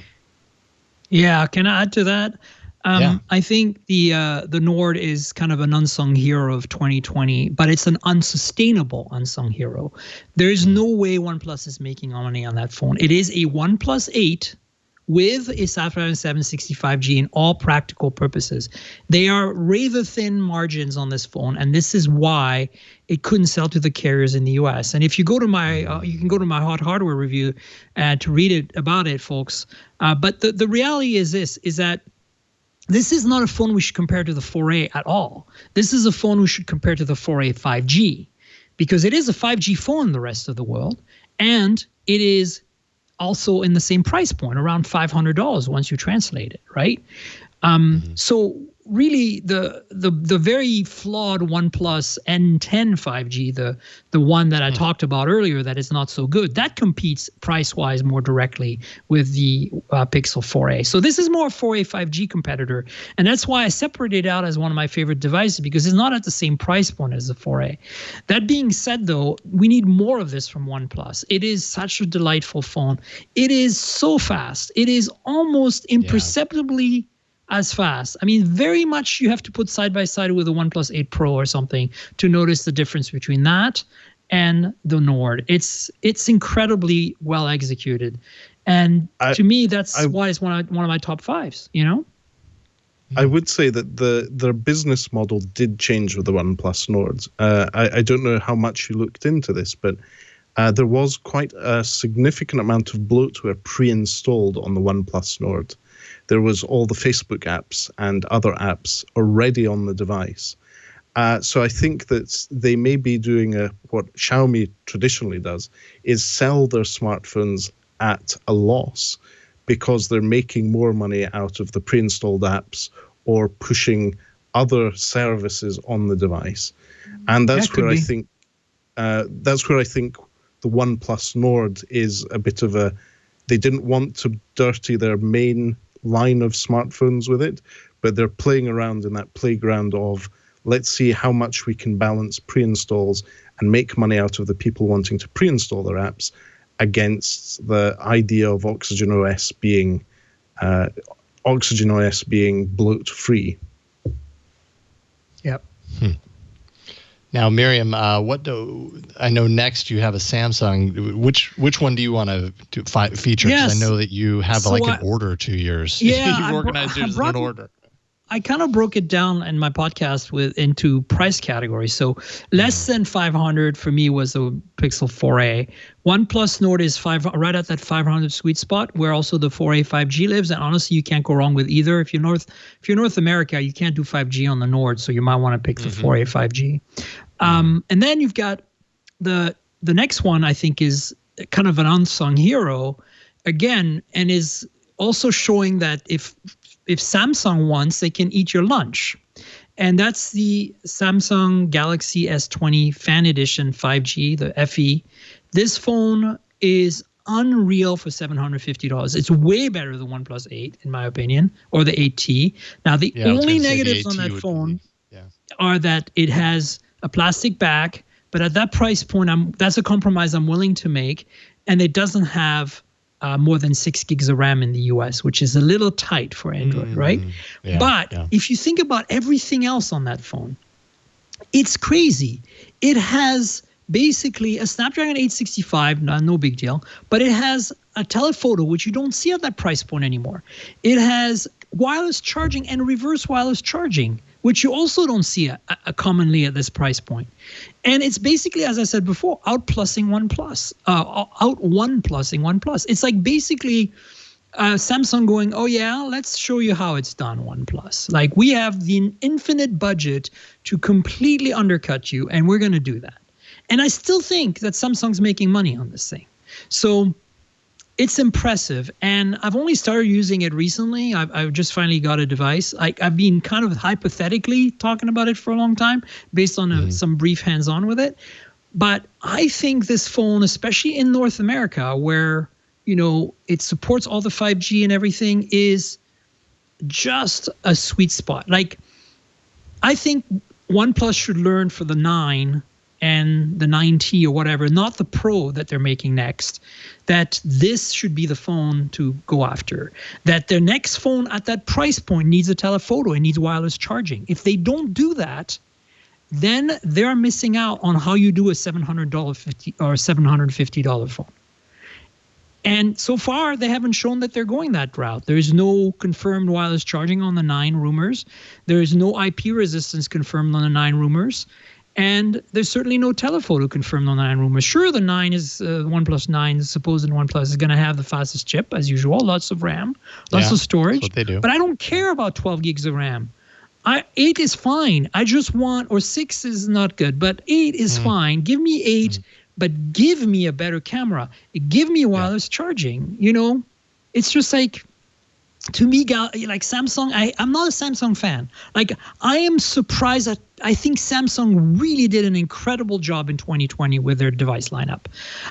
Yeah, can I add to that? I think the Nord is kind of an unsung hero of 2020, but it's an unsustainable unsung hero. There is no way OnePlus is making money on that phone. It is a OnePlus 8 with a Snapdragon 765G in all practical purposes. They are rather thin margins on this phone, and this is why it couldn't sell to the carriers in the US. And if you go to my, you can go to my hot hardware review to read about it, folks. But the reality is this, is that this is not a phone we should compare to the 4A at all. This is a phone we should compare to the 4A 5G, because it is a 5G phone in the rest of the world, and it is also in the same price point, around $500 once you translate it, right? So really the very flawed OnePlus N10 5G, the one that I talked about earlier that is not so good, that competes price-wise more directly with the Pixel 4a. So this is more a 4a 5G competitor, and that's why I separated it out as one of my favorite devices, because it's not at the same price point as the 4a. That being said, though, we need more of this from OnePlus. It is such a delightful phone. It is so fast. It is almost imperceptibly as fast. I mean, very much you have to put side by side with the OnePlus 8 Pro or something to notice the difference between that and the Nord. It's incredibly well executed, and to me, that's why it's one of my top fives. You know, I would say that their business model did change with the OnePlus Nord. I don't know how much you looked into this, but there was quite a significant amount of bloatware pre-installed on the OnePlus Nord. There was all the Facebook apps and other apps already on the device. So I think that they may be doing what Xiaomi traditionally does, is sell their smartphones at a loss because they're making more money out of the pre-installed apps or pushing other services on the device. And that's where I think the OnePlus Nord is a bit of a, they didn't want to dirty their main line of smartphones with it, but they're playing around in that playground of, let's see how much we can balance pre-installs and make money out of the people wanting to pre-install their apps against the idea of Oxygen OS being bloat free. Yep. Now, Miriam, I know next you have a Samsung. Which one do you want to feature? Because I know that you have an order to yours. Yeah, You've organized yours in an order. I kind of broke it down in my podcast into price categories. So less than 500 for me was the Pixel 4a. OnePlus Nord is right at that 500 sweet spot, where also the 4a 5G lives. And honestly, you can't go wrong with either. If you're North America, you can't do 5G on the Nord, so you might want to pick the 4a 5G. And then you've got the next one. I think is kind of an unsung hero, again, and is also showing that if Samsung wants, they can eat your lunch. And that's the Samsung Galaxy S20 Fan Edition 5G, the FE. This phone is unreal for $750. It's way better than OnePlus 8, in my opinion, or the 8T. Now, the only negatives on that phone are that it has a plastic back, but at that price point, that's a compromise I'm willing to make. And it doesn't have more than 6 gigs of RAM in the US, which is a little tight for Android, right? Yeah, but if you think about everything else on that phone, it's crazy. It has basically a Snapdragon 865, no big deal, but it has a telephoto, which you don't see at that price point anymore. It has wireless charging and reverse wireless charging, which you also don't see commonly at this price point. And it's basically, as I said before, outplussing OnePlus. It's like basically Samsung going, oh yeah, let's show you how it's done, OnePlus. Like, we have the infinite budget to completely undercut you, and we're going to do that. And I still think that Samsung's making money on this thing. So it's impressive, and I've only started using it recently. I've just finally got a device. I've been kind of hypothetically talking about it for a long time based on some brief hands-on with it. But I think this phone, especially in North America, where, you know, it supports all the 5G and everything, is just a sweet spot. Like, I think OnePlus should learn for the 9 and the 9T or whatever, not the Pro that they're making next, that this should be the phone to go after. That their next phone at that price point needs a telephoto and needs wireless charging. If they don't do that, then they're missing out on how you do a $750 phone. And so far, they haven't shown that they're going that route. There's no confirmed wireless charging on the 9 rumors. There is no IP resistance confirmed on the 9 rumors. And there's certainly no telephoto confirmed on the 9 rumors. Sure, the 9 is OnePlus 9, the supposed OnePlus is going to have the fastest chip, as usual, lots of RAM, lots of storage. That's what they do. But I don't care about 12 gigs of RAM. 8 is fine. I just want, or 6 is not good, but 8 is fine. Give me 8, but give me a better camera. Give me wireless charging. You know, it's just like, to me, like Samsung, I'm not a Samsung fan. Like, I am surprised that I think Samsung really did an incredible job in 2020 with their device lineup.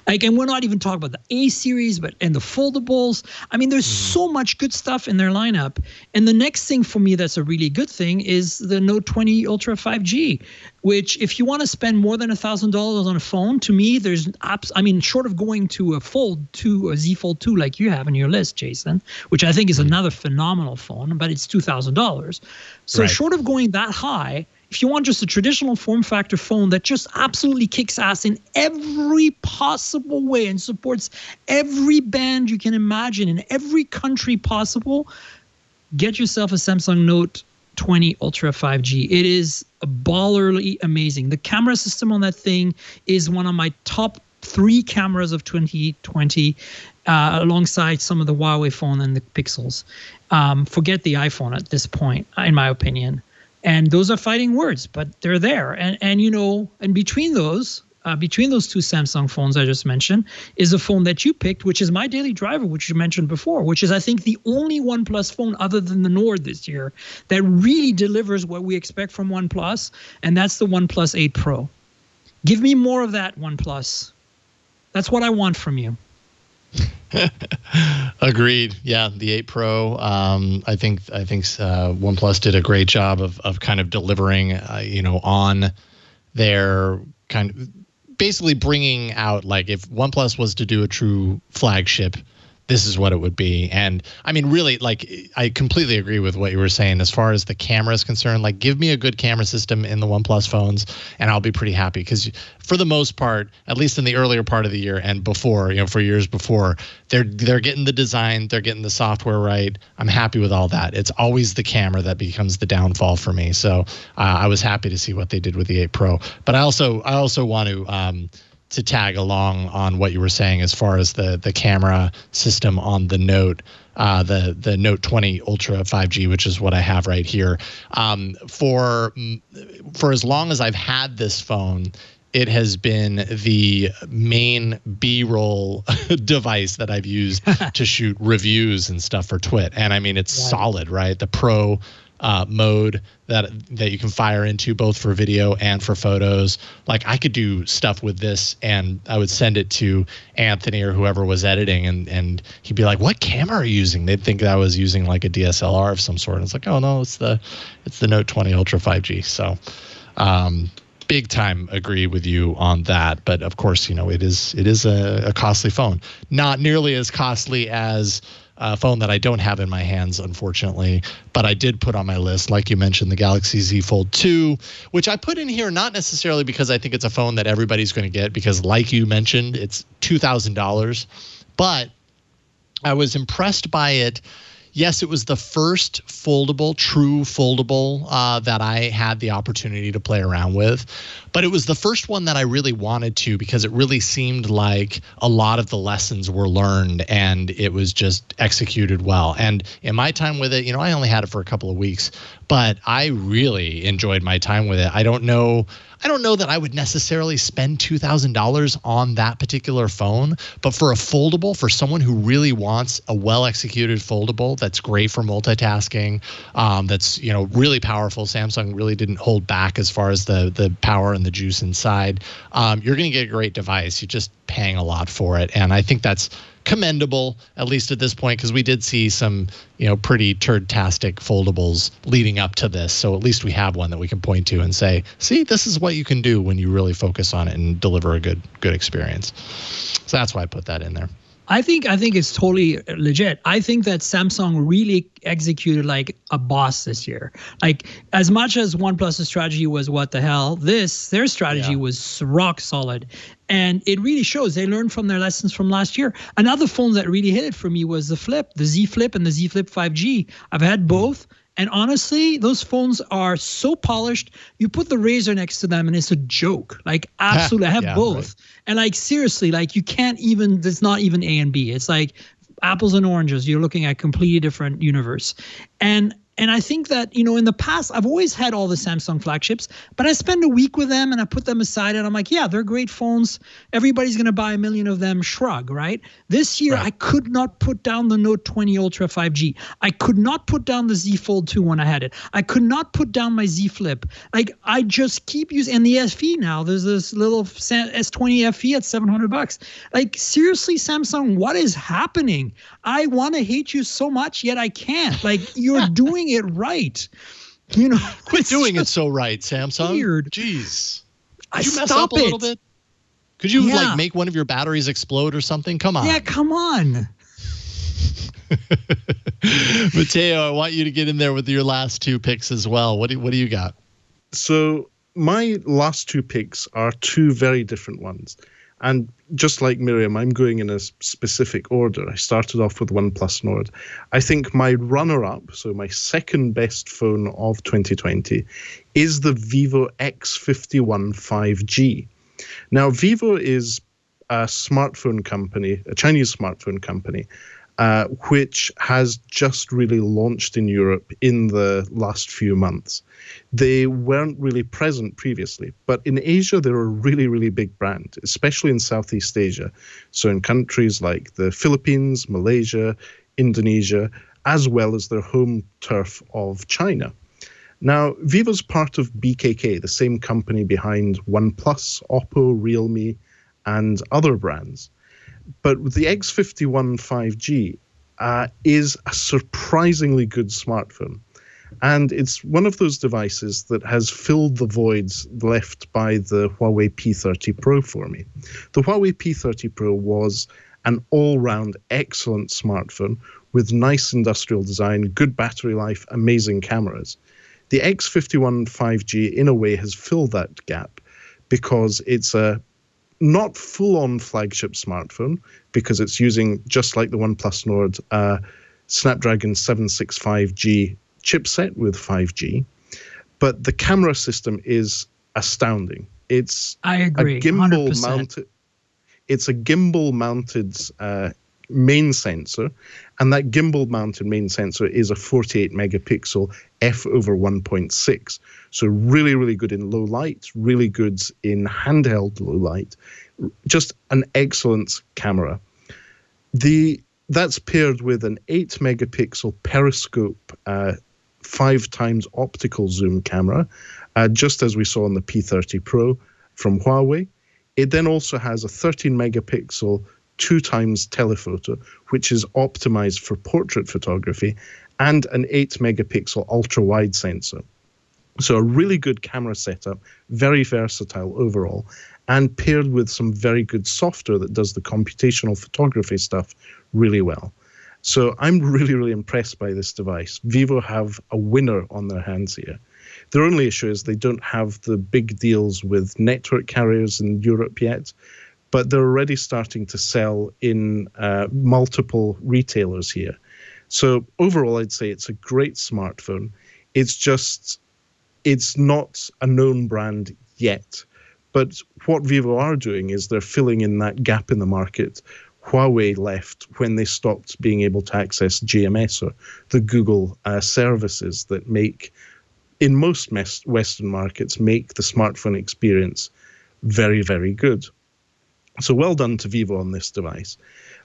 Like, and we're not even talking about the A series, and the foldables. I mean, there's so much good stuff in their lineup. And the next thing for me that's a really good thing is the Note 20 Ultra 5G, which, if you want to spend more than $1,000 on a phone, to me, there's short of going to a Z Fold 2 like you have in your list, Jason, which I think is another phenomenal phone, but it's $2,000. So short of going that high, if you want just a traditional form factor phone that just absolutely kicks ass in every possible way and supports every band you can imagine in every country possible, get yourself a Samsung Note 20 Ultra 5G. It is ballerly amazing. The camera system on that thing is one of my top 3 cameras of 2020, alongside some of the Huawei phone and the Pixels. Forget the iPhone at this point, in my opinion. And those are fighting words, but they're there. And between those two Samsung phones I just mentioned is a phone that you picked, which is my daily driver, which you mentioned before, which is, I think, the only OnePlus phone other than the Nord this year that really delivers what we expect from OnePlus, and that's the OnePlus 8 Pro. Give me more of that, OnePlus. That's what I want from you. Agreed. Yeah, the 8 Pro. I think OnePlus did a great job of kind of delivering, on their kind of basically bringing out, like, if OnePlus was to do a true flagship, this is what it would be. And I mean, really, like, I completely agree with what you were saying as far as the camera is concerned. Like, give me a good camera system in the OnePlus phones and I'll be pretty happy, because for the most part, at least in the earlier part of the year and before, for years before, they're getting the design, they're getting the software right. I'm happy with all that. It's always the camera that becomes the downfall for me. So I was happy to see what they did with the 8 Pro. But I also want to tag along on what you were saying as far as the camera system on the Note, the Note 20 Ultra 5G, which is what I have right here. For as long as I've had this phone, it has been the main B-roll device that I've used to shoot reviews and stuff for Twit. And I mean, it's solid, right? The Pro mode that you can fire into both for video and for photos. Like, I could do stuff with this and I would send it to Anthony or whoever was editing, and he'd be like, what camera are you using? They'd think that I was using like a DSLR of some sort. And it's like, oh no, it's the Note 20 Ultra 5G. So big time agree with you on that. But of course, it is a costly phone. Not nearly as costly as a phone that I don't have in my hands, unfortunately, but I did put on my list, like you mentioned, the Galaxy Z Fold 2, which I put in here not necessarily because I think it's a phone that everybody's going to get, because like you mentioned, it's $2,000, but I was impressed by it. Yes, it was the first true foldable that I had the opportunity to play around with. But it was the first one that I really wanted to, because it really seemed like a lot of the lessons were learned and it was just executed well. And in my time with it, I only had it for a couple of weeks, but I really enjoyed my time with it. I don't know that I would necessarily spend $2,000 on that particular phone, but for a foldable, for someone who really wants a well-executed foldable that's great for multitasking, that's really powerful. Samsung really didn't hold back as far as the power and the juice inside. You're going to get a great device. You're just paying a lot for it, and I think that's commendable, at least at this point, because we did see some pretty turd-tastic foldables leading up to this. So at least we have one that we can point to and say, see, this is what you can do when you really focus on it and deliver a good experience. So that's why I put that in there. I think it's totally legit. I think that Samsung really executed like a boss this year. Like, as much as OnePlus's strategy was what the hell, their strategy was rock solid. And it really shows. They learned from their lessons from last year. Another phone that really hit it for me was the Z Flip and the Z Flip 5G. I've had both. And honestly, those phones are so polished. You put the Razr next to them and it's a joke. Like, absolutely. I have both. Right. And like, seriously, like, you can't even, it's not even A and B. It's like apples and oranges. You're looking at a completely different universe. And And I think that, in the past, I've always had all the Samsung flagships, but I spend a week with them and I put them aside and I'm like, yeah, they're great phones. Everybody's going to buy a million of them, shrug, right? This year, I could not put down the Note 20 Ultra 5G. I could not put down the Z Fold 2 when I had it. I could not put down my Z Flip. Like, I just keep using, and the FE now, there's this little S20 FE at $700. Like, seriously, Samsung, what is happening? I want to hate you so much, yet I can't. Like, you're doing it right. Quit doing it so right, Samsung. Weird. Jeez. Could you mess Stop up a little bit? Could you make one of your batteries explode or something? Come on. Yeah, come on. Matteo, I want you to get in there with your last two picks as well. What do you got? So my last two picks are two very different ones. And just like Miriam, I'm going in a specific order. I started off with OnePlus Nord. I think my runner-up, so my second best phone of 2020, is the Vivo X51 5G. Now, Vivo is a smartphone company, a Chinese smartphone company, which has just really launched in Europe in the last few months. They weren't really present previously, but in Asia, they're a really, really big brand, especially in Southeast Asia. So in countries like the Philippines, Malaysia, Indonesia, as well as their home turf of China. Now, Vivo's part of BKK, the same company behind OnePlus, Oppo, Realme, and other brands. But with the X51 5G is a surprisingly good smartphone. And it's one of those devices that has filled the voids left by the Huawei P30 Pro for me. The Huawei P30 Pro was an all-round excellent smartphone with nice industrial design, good battery life, amazing cameras. The X51 5G, in a way, has filled that gap because it's a not full-on flagship smartphone, because it's using, just like the OnePlus Nord, Snapdragon 765G chipset with 5G, but the camera system is astounding. I agree, a gimbal 100%. mounted. It's a gimbal mounted main sensor, and that gimbal mounted main sensor is a 48 megapixel f/1.6. So really, really good in low light, really good in handheld low light. Just an excellent camera. That's paired with an 8 megapixel periscope 5 times optical zoom camera, just as we saw on the P30 Pro from Huawei. It then also has a 13 megapixel 2 times telephoto, which is optimized for portrait photography, and an 8 megapixel ultra wide sensor. So a really good camera setup, very versatile overall, and paired with some very good software that does the computational photography stuff really well. So I'm really, really impressed by this device. Vivo have a winner on their hands here. Their only issue is they don't have the big deals with network carriers in Europe yet, but they're already starting to sell in multiple retailers here. So overall, I'd say it's a great smartphone. It's not a known brand yet. But what Vivo are doing is they're filling in that gap in the market Huawei left when they stopped being able to access GMS, or the Google services that make, in most Western markets, make the smartphone experience very, very good. So well done to Vivo on this device.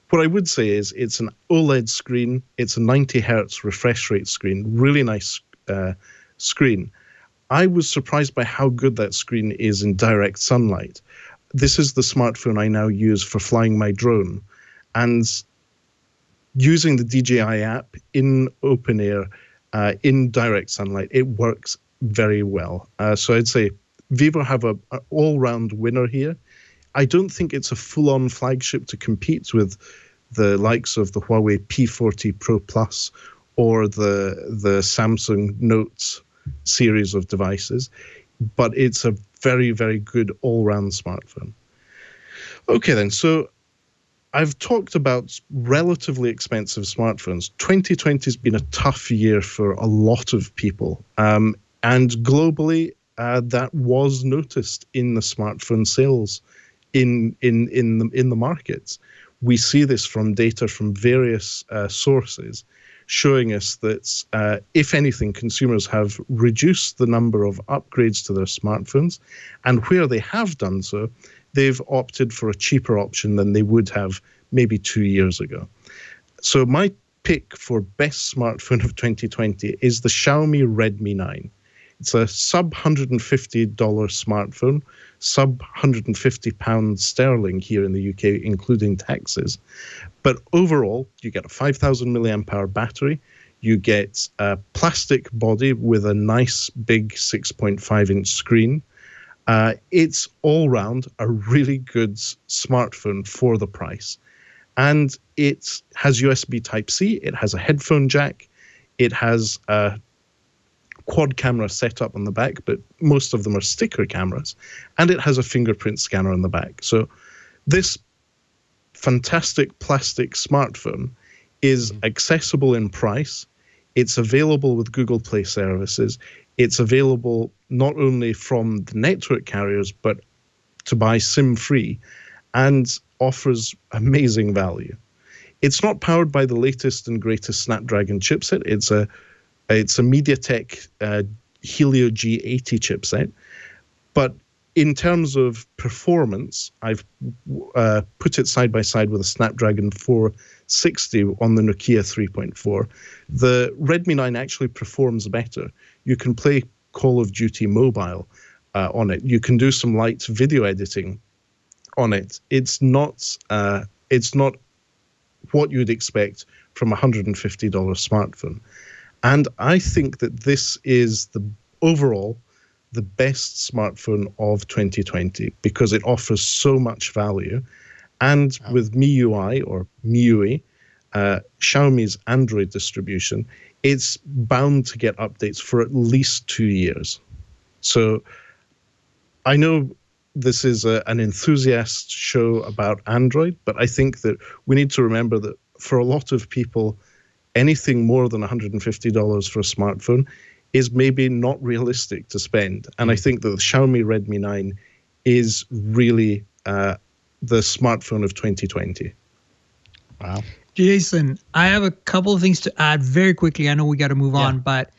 What I would say is it's an OLED screen. It's a 90 hertz refresh rate screen, really nice screen. I was surprised by how good that screen is in direct sunlight. This is the smartphone I now use for flying my drone. And using the DJI app in open air, in direct sunlight, it works very well. So I'd say Vivo have an all-round winner here. I don't think it's a full-on flagship to compete with the likes of the Huawei P40 Pro Plus or the Samsung Note series of devices, but it's a very, very good all-round smartphone. Okay, then. So I've talked about relatively expensive smartphones. 2020 has been a tough year for a lot of people, and globally, that was noticed in the smartphone sales in the markets. We see this from data from various sources, showing us that, if anything, consumers have reduced the number of upgrades to their smartphones, and where they have done so, they've opted for a cheaper option than they would have maybe 2 years ago. So my pick for best smartphone of 2020 is the Xiaomi Redmi 9. It's a sub $150 smartphone, sub £150 sterling here in the UK, including taxes. But overall, you get a 5,000 milliamp hour battery. You get a plastic body with a nice big 6.5-inch screen. It's all round a really good smartphone for the price. And it has USB Type-C. It has a headphone jack. It has a quad camera setup on the back, but most of them are sticker cameras, and it has a fingerprint scanner on the back. So this fantastic plastic smartphone is accessible in price. It's available with Google Play services. It's available not only from the network carriers, but to buy SIM-free, and offers amazing value. It's not powered by the latest and greatest Snapdragon chipset. It's a MediaTek Helio G80 chipset. But in terms of performance, I've put it side by side with a Snapdragon 460 on the Nokia 3.4. The Redmi 9 actually performs better. You can play Call of Duty Mobile on it. You can do some light video editing on it. It's not what you'd expect from a $150 smartphone. And I think that this is overall the best smartphone of 2020 because it offers so much value. And with MIUI or MIUI, Xiaomi's Android distribution, it's bound to get updates for at least 2 years. So I know this is an enthusiast show about Android, but I think that we need to remember that for a lot of people, anything more than $150 for a smartphone is maybe not realistic to spend. And I think that the Xiaomi Redmi 9 is really the smartphone of 2020. Wow. Jason, I have a couple of things to add very quickly. I know we got to move on, but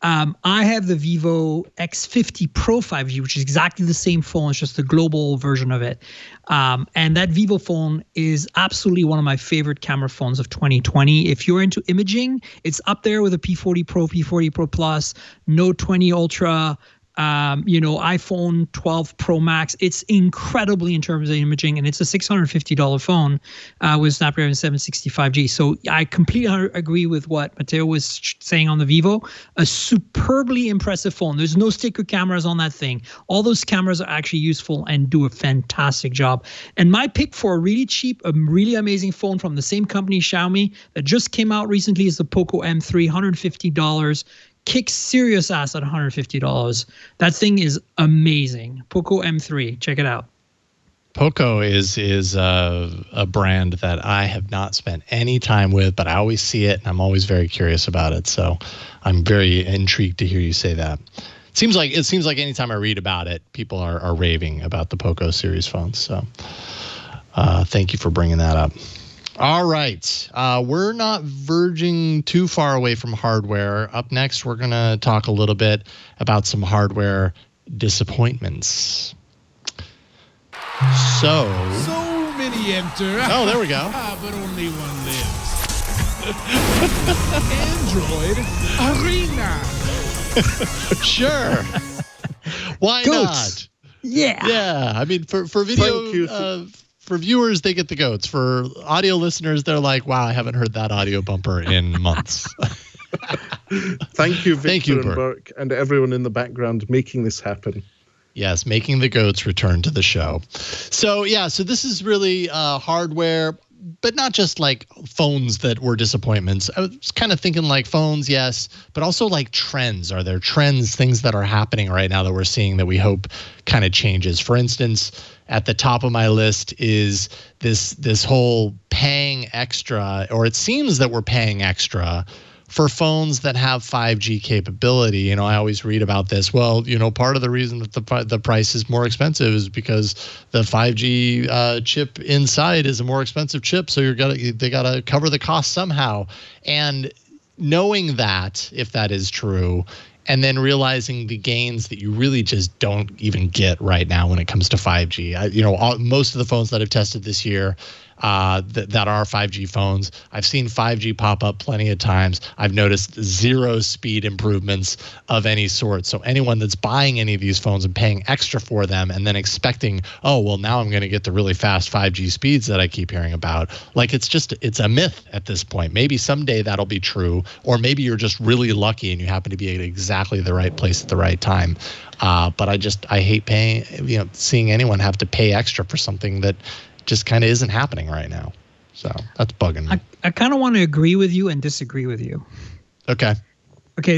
I have the Vivo X50 Pro 5G, which is exactly the same phone. It's just the global version of it. And that Vivo phone is absolutely one of my favorite camera phones of 2020. If you're into imaging, it's up there with a P40 Pro, P40 Pro Plus, Note 20 Ultra, iPhone 12 Pro Max. It's incredibly in terms of imaging, and it's a $650 phone with Snapdragon 765G. So I completely agree with what Matteo was saying on the Vivo. A superbly impressive phone. There's no sticker cameras on that thing. All those cameras are actually useful and do a fantastic job. And my pick for a really cheap, a really amazing phone from the same company, Xiaomi, that just came out recently is the Poco M3, $150. Kicks serious ass at $150. That thing is amazing. Poco M3, check it out. Poco is a brand that I have not spent any time with, but I always see it and I'm always very curious about it. So I'm very intrigued to hear you say that. It seems like anytime I read about it, people are raving about the Poco series phones. So thank you for bringing that up. All right. We're not verging too far away from hardware. Up next, we're going to talk a little bit about some hardware disappointments. So many enter. Oh, there we go. But only one lives. Android Arena. Sure. Why not? Yeah. Yeah. I mean, for video... For viewers, they get the goats. For audio listeners, they're like, wow, I haven't heard that audio bumper in months. Thank you, Victor Thank you, and Burke, and everyone in the background making this happen. Yes, making the goats return to the show. So this is really hardware, but not just like phones that were disappointments. I was kind of thinking like phones, yes, but also like trends. Are there trends, things that are happening right now that we're seeing that we hope kind of changes? For instance, at the top of my list is this whole paying extra, or it seems that we're paying extra for phones that have 5G capability. I always read about this. Well, part of the reason that the price is more expensive is because the 5G chip inside is a more expensive chip. So they gotta cover the cost somehow. And knowing that, if that is true, and then realizing the gains that you really just don't even get right now when it comes to 5G. Most of the phones that I've tested this year that are 5G phones, I've seen 5G pop up plenty of times. I've noticed zero speed improvements of any sort. So anyone that's buying any of these phones and paying extra for them and then expecting, oh, well, now I'm going to get the really fast 5G speeds that I keep hearing about. Like, it's a myth at this point. Maybe someday that'll be true, or maybe you're just really lucky and you happen to be at exactly the right place at the right time. But I hate paying, seeing anyone have to pay extra for something that just kind of isn't happening right now. So that's bugging me. I kind of want to agree with you and disagree with you. Okay,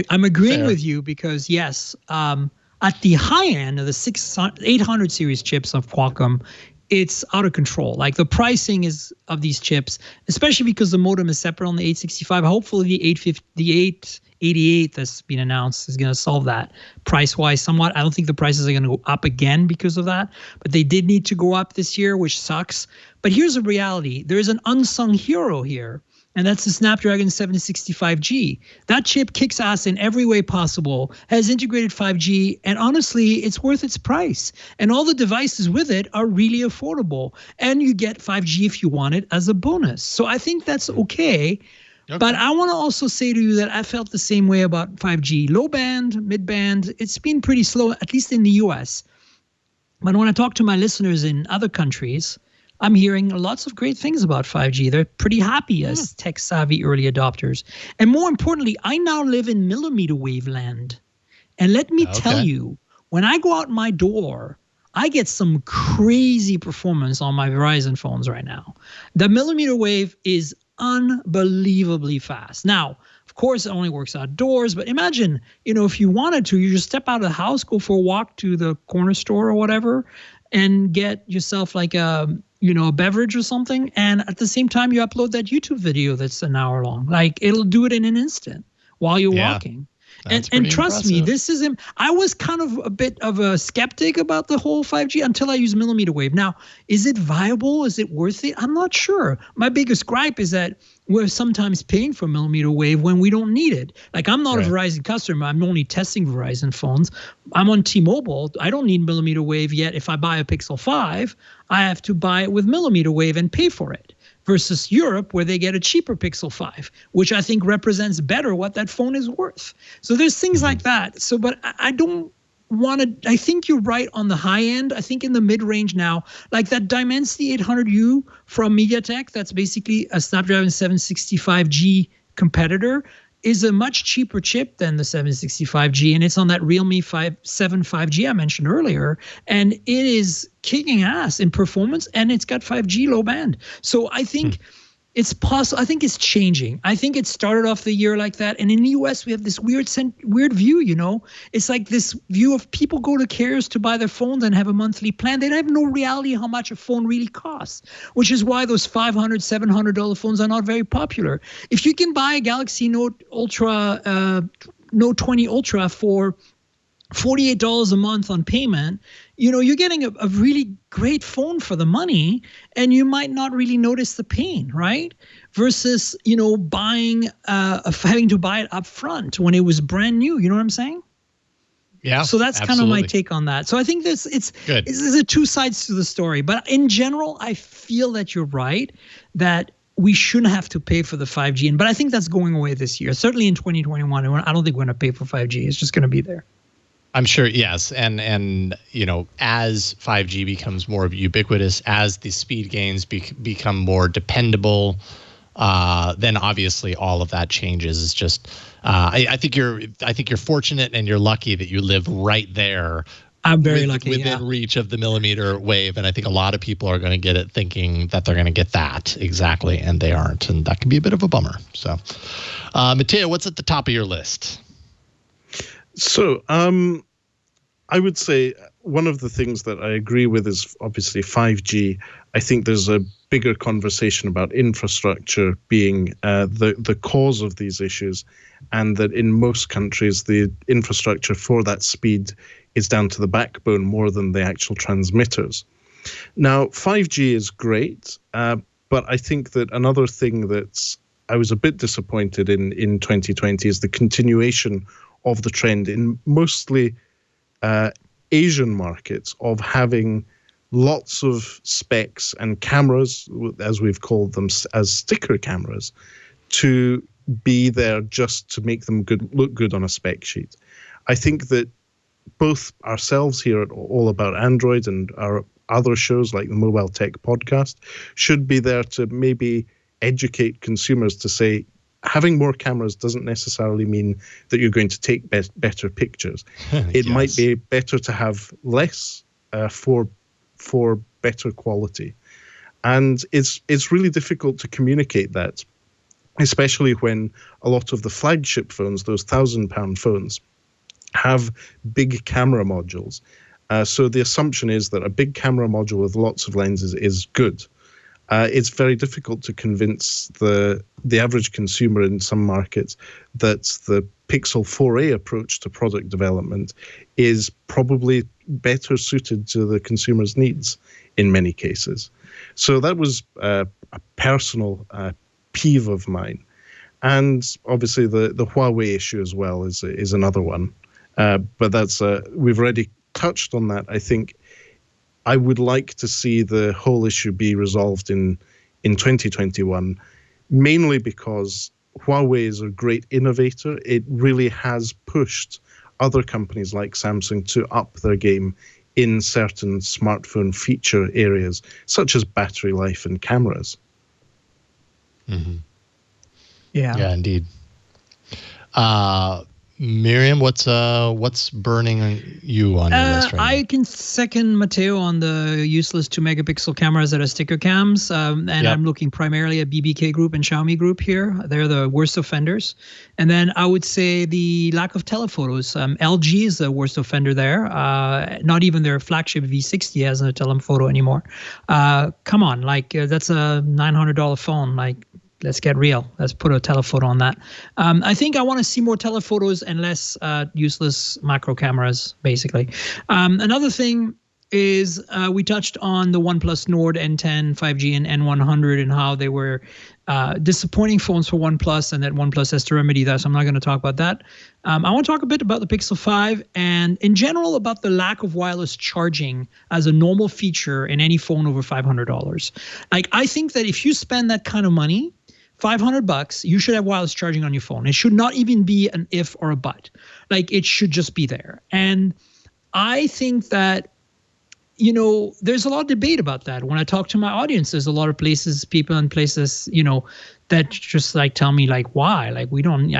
I'm agreeing Fair. with you because, yes, at the high end of the 800 series chips of Qualcomm, it's out of control. Like, the pricing is of these chips, especially because the modem is separate on the 865. Hopefully the 888 that's been announced is going to solve that price-wise somewhat. I don't think the prices are going to go up again because of that, but they did need to go up this year, which sucks. But here's the reality. There is an unsung hero here, and that's the Snapdragon 765G. That chip kicks ass in every way possible, has integrated 5G, and honestly, it's worth its price. And all the devices with it are really affordable, and you get 5G if you want it as a bonus. So I think that's okay. But I want to also say to you that I felt the same way about 5G. Low band, mid band, it's been pretty slow, at least in the US. But when I talk to my listeners in other countries, I'm hearing lots of great things about 5G. They're pretty happy as tech-savvy early adopters. And more importantly, I now live in millimeter wave land. And let me tell you, when I go out my door, I get some crazy performance on my Verizon phones right now. The millimeter wave is unbelievably fast. Now, of course, it only works outdoors, but imagine, if you wanted to, you just step out of the house, go for a walk to the corner store or whatever, and get yourself like a beverage or something. And at the same time, you upload that YouTube video that's an hour long. Like, it'll do it in an instant while you're walking. And trust me, this isn't. I was kind of a bit of a skeptic about the whole 5G until I used millimeter wave. Now, is it viable? Is it worth it? I'm not sure. My biggest gripe is that we're sometimes paying for millimeter wave when we don't need it. Like, I'm not a Verizon customer. I'm only testing Verizon phones. I'm on T-Mobile. I don't need millimeter wave yet. If I buy a Pixel 5, I have to buy it with millimeter wave and pay for it. Versus Europe, where they get a cheaper Pixel 5, which I think represents better what that phone is worth. So there's things like that. So, but I don't want to, I think you're right on the high end. I think in the mid-range now, like that Dimensity 800U from MediaTek, that's basically a Snapdragon 765G competitor, is a much cheaper chip than the 765G, and it's on that Realme 7 5G I mentioned earlier, and it is kicking ass in performance, and it's got 5G low band. So I think it's possible. I think it's changing. I think it started off the year like that, and in the US we have this weird view. It's like this view of people go to carriers to buy their phones and have a monthly plan. They have no reality how much a phone really costs, which is why those $500, $700 phones are not very popular. If you can buy a Galaxy Note 20 Ultra for $48 a month on payment, you're getting a really great phone for the money, and you might not really notice the pain, right? Versus, buying, having to buy it up front when it was brand new. You know what I'm saying? Yeah. So that's kind of my take on that. So I think there's a two sides to the story. But in general, I feel that you're right, that we shouldn't have to pay for the 5G. But I think that's going away this year. Certainly in 2021, I don't think we're going to pay for 5G. It's just going to be there. I'm sure, yes. And as 5G becomes more ubiquitous, as the speed gains become more dependable, then obviously all of that changes. It's just I think you're fortunate and you're lucky that you live right there. I'm very lucky. Within reach of the millimeter wave, and I think a lot of people are going to get it thinking that they're going to get that exactly, and they aren't, and that can be a bit of a bummer. So, Matteo, what's at the top of your list? So, I would say one of the things that I agree with is obviously 5G. I think there's a bigger conversation about infrastructure being the cause of these issues, and that in most countries, the infrastructure for that speed is down to the backbone more than the actual transmitters. Now, 5G is great, but I think that another thing that's I was a bit disappointed in 2020 is the continuation of the trend in mostly Asian markets of having lots of specs and cameras, as we've called them, as sticker cameras, to be there just to make them look good on a spec sheet. I think that both ourselves here at All About Android and our other shows like the Mobile Tech Podcast should be there to maybe educate consumers to say having more cameras doesn't necessarily mean that you're going to take better pictures. It might be better to have less for better quality. And it's really difficult to communicate that, especially when a lot of the flagship phones, those £1,000 phones, have big camera modules. So the assumption is that a big camera module with lots of lenses is good. It's very difficult to convince the average consumer in some markets that the Pixel 4a approach to product development is probably better suited to the consumer's needs in many cases. So that was a personal peeve of mine. And obviously the Huawei issue as well is another one. But that's we've already touched on that. I think I would like to see the whole issue be resolved in 2021, mainly because Huawei is a great innovator. It really has pushed other companies like Samsung to up their game in certain smartphone feature areas, such as battery life and cameras. Mm-hmm. Yeah, indeed. Miriam, what's burning you on your list right I can second Matteo on the useless 2 megapixel cameras that are sticker cams, and I'm looking primarily at BBK Group and Xiaomi Group here. They're the worst offenders. And then I would say the lack of telephotos. LG is the worst offender there. Not even their flagship V60 has a telephoto anymore. Come on, that's a $900 phone. Let's get real. Let's put a telephoto on that. I think I want to see more telephotos and less useless macro cameras, basically. Another thing is we touched on the OnePlus Nord N10, 5G, and N100 and how they were disappointing phones for OnePlus and that OnePlus has to remedy that. So I'm not going to talk about that. I want to talk a bit about the Pixel 5 and in general about the lack of wireless charging as a normal feature in any phone over $500. I think that if you spend that kind of money, $500, you should have wireless charging on your phone. It should not even be an if or a but. It should just be there. And I think that, there's a lot of debate about that. When I talk to my audience, there's a lot of people in places, that just tell me why? I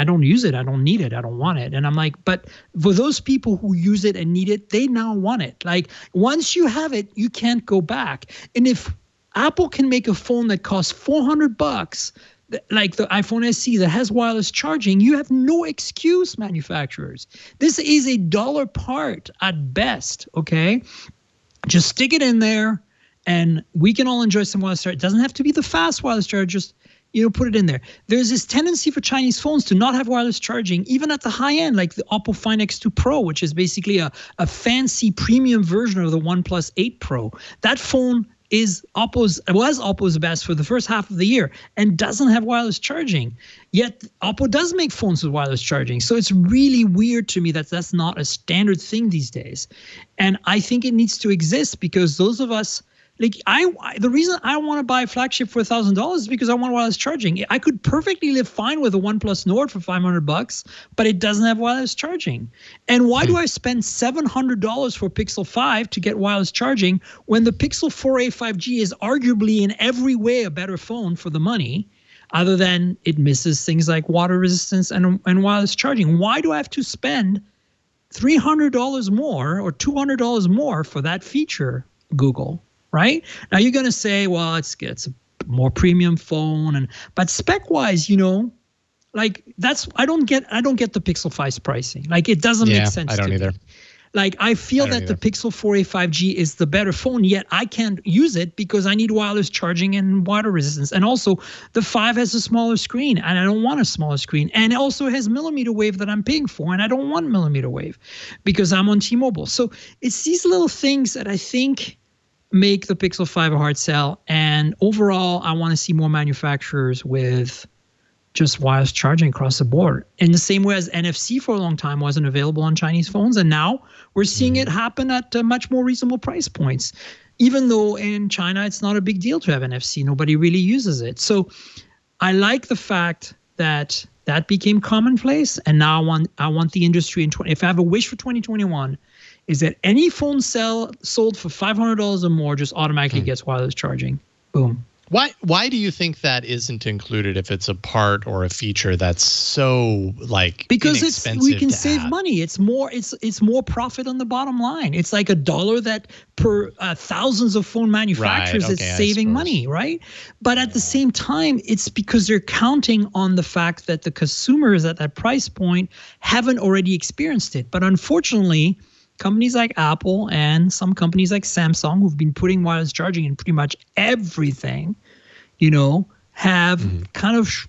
don't use it. I don't need it. I don't want it. And I'm like, but for those people who use it and need it, they now want it. Once you have it, you can't go back. And if Apple can make a phone that costs $400, like the iPhone SE that has wireless charging, you have no excuse, manufacturers. This is a dollar part at best, okay? Just stick it in there and we can all enjoy some wireless charge. It doesn't have to be the fast wireless charge, just put it in there. There's this tendency for Chinese phones to not have wireless charging, even at the high end, like the Oppo Find X2 Pro, which is basically a fancy premium version of the OnePlus 8 Pro. That phone was Oppo's best for the first half of the year and doesn't have wireless charging. Yet Oppo does make phones with wireless charging. So it's really weird to me that that's not a standard thing these days. And I think it needs to exist because those of us, the reason I want to buy a flagship for $1,000 is because I want wireless charging. I could perfectly live fine with a OnePlus Nord for $500, but it doesn't have wireless charging. And why do I spend $700 for Pixel 5 to get wireless charging when the Pixel 4a 5G is arguably in every way a better phone for the money, other than it misses things like water resistance and wireless charging? Why do I have to spend $300 more or $200 more for that feature, Google? Right now, you're gonna say, well, it's a more premium phone, but spec wise, that's I don't get the Pixel 5's pricing. It doesn't make sense. I don't either. I feel that the Pixel 4a 5G is the better phone, yet I can't use it because I need wireless charging and water resistance. And also, the 5 has a smaller screen, and I don't want a smaller screen. And it also has millimeter wave that I'm paying for, and I don't want millimeter wave because I'm on T-Mobile. So it's these little things that I think make the Pixel 5 a hard sell. And overall, I want to see more manufacturers with just wireless charging across the board. In the same way as NFC for a long time wasn't available on Chinese phones, and now we're seeing it happen at much more reasonable price points. Even though in China it's not a big deal to have NFC, nobody really uses it. So I like the fact that that became commonplace, and now I want the industry if I have a wish for 2021, is that any phone sold for $500 or more just automatically gets wireless charging. Boom. Why do you think that isn't included if it's a part or a feature that's so because we can to save add? money. It's more profit on the bottom line. It's like $1 that per thousands of phone manufacturers Right, is okay, I saving suppose. money, right? But at the same time, it's because they're counting on the fact that the consumers at that price point haven't already experienced it. But unfortunately, companies like Apple and some companies like Samsung, who've been putting wireless charging in pretty much everything, have kind of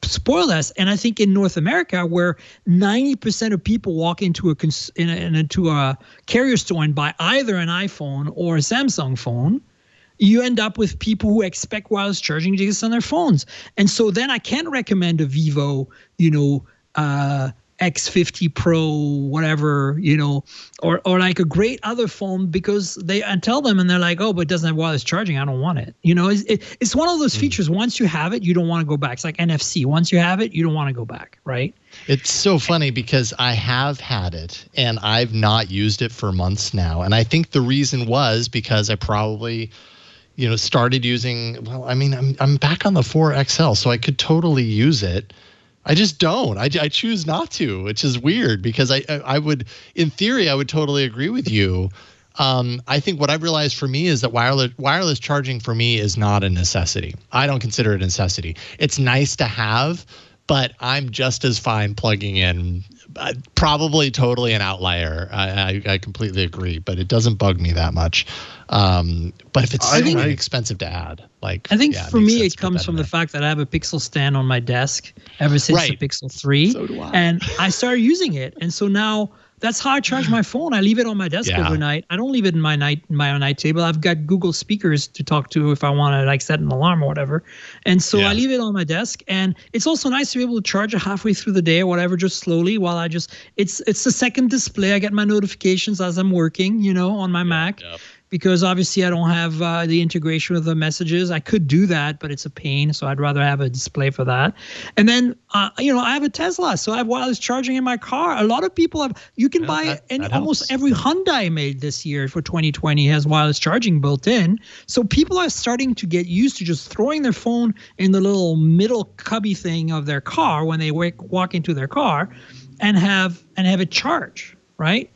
spoiled us. And I think in North America, where 90% of people walk into a carrier store and buy either an iPhone or a Samsung phone, you end up with people who expect wireless charging to exist on their phones. And so then I can't recommend a Vivo, X50 Pro, whatever, or like a great other phone, because I tell them and they're like, oh, but it doesn't have wireless charging. I don't want it. It's one of those features. Once you have it, you don't want to go back. It's like NFC. Once you have it, you don't want to go back, right? It's so funny because I have had it and I've not used it for months now. And I think the reason was because I probably started using, I'm back on the 4XL, so I could totally use it. I just don't. I choose not to, which is weird because I would, in theory, I would totally agree with you. I think what I've realized for me is that wireless charging for me is not a necessity. I don't consider it a necessity. It's nice to have, but I'm just as fine plugging in. Probably totally an outlier. I completely agree, but it doesn't bug me that much. But if it's expensive to add, I think for me it comes from the fact that I have a Pixel stand on my desk ever since the Pixel 3, so do I. And I started using it, and so now that's how I charge my phone. I leave it on my desk overnight. I don't leave it in my night table. I've got Google speakers to talk to if I want to set an alarm or whatever. And so I leave it on my desk. And it's also nice to be able to charge it halfway through the day or whatever, just slowly while it's the second display. I get my notifications as I'm working, on my Mac. Yep. Because obviously I don't have the integration with the messages. I could do that, but it's a pain. So I'd rather have a display for that. And then, I have a Tesla, so I have wireless charging in my car. A lot of people have. You can buy almost every Hyundai made this year for 2020 has wireless charging built in. So people are starting to get used to just throwing their phone in the little middle cubby thing of their car when they walk into their car, and have it charge, right?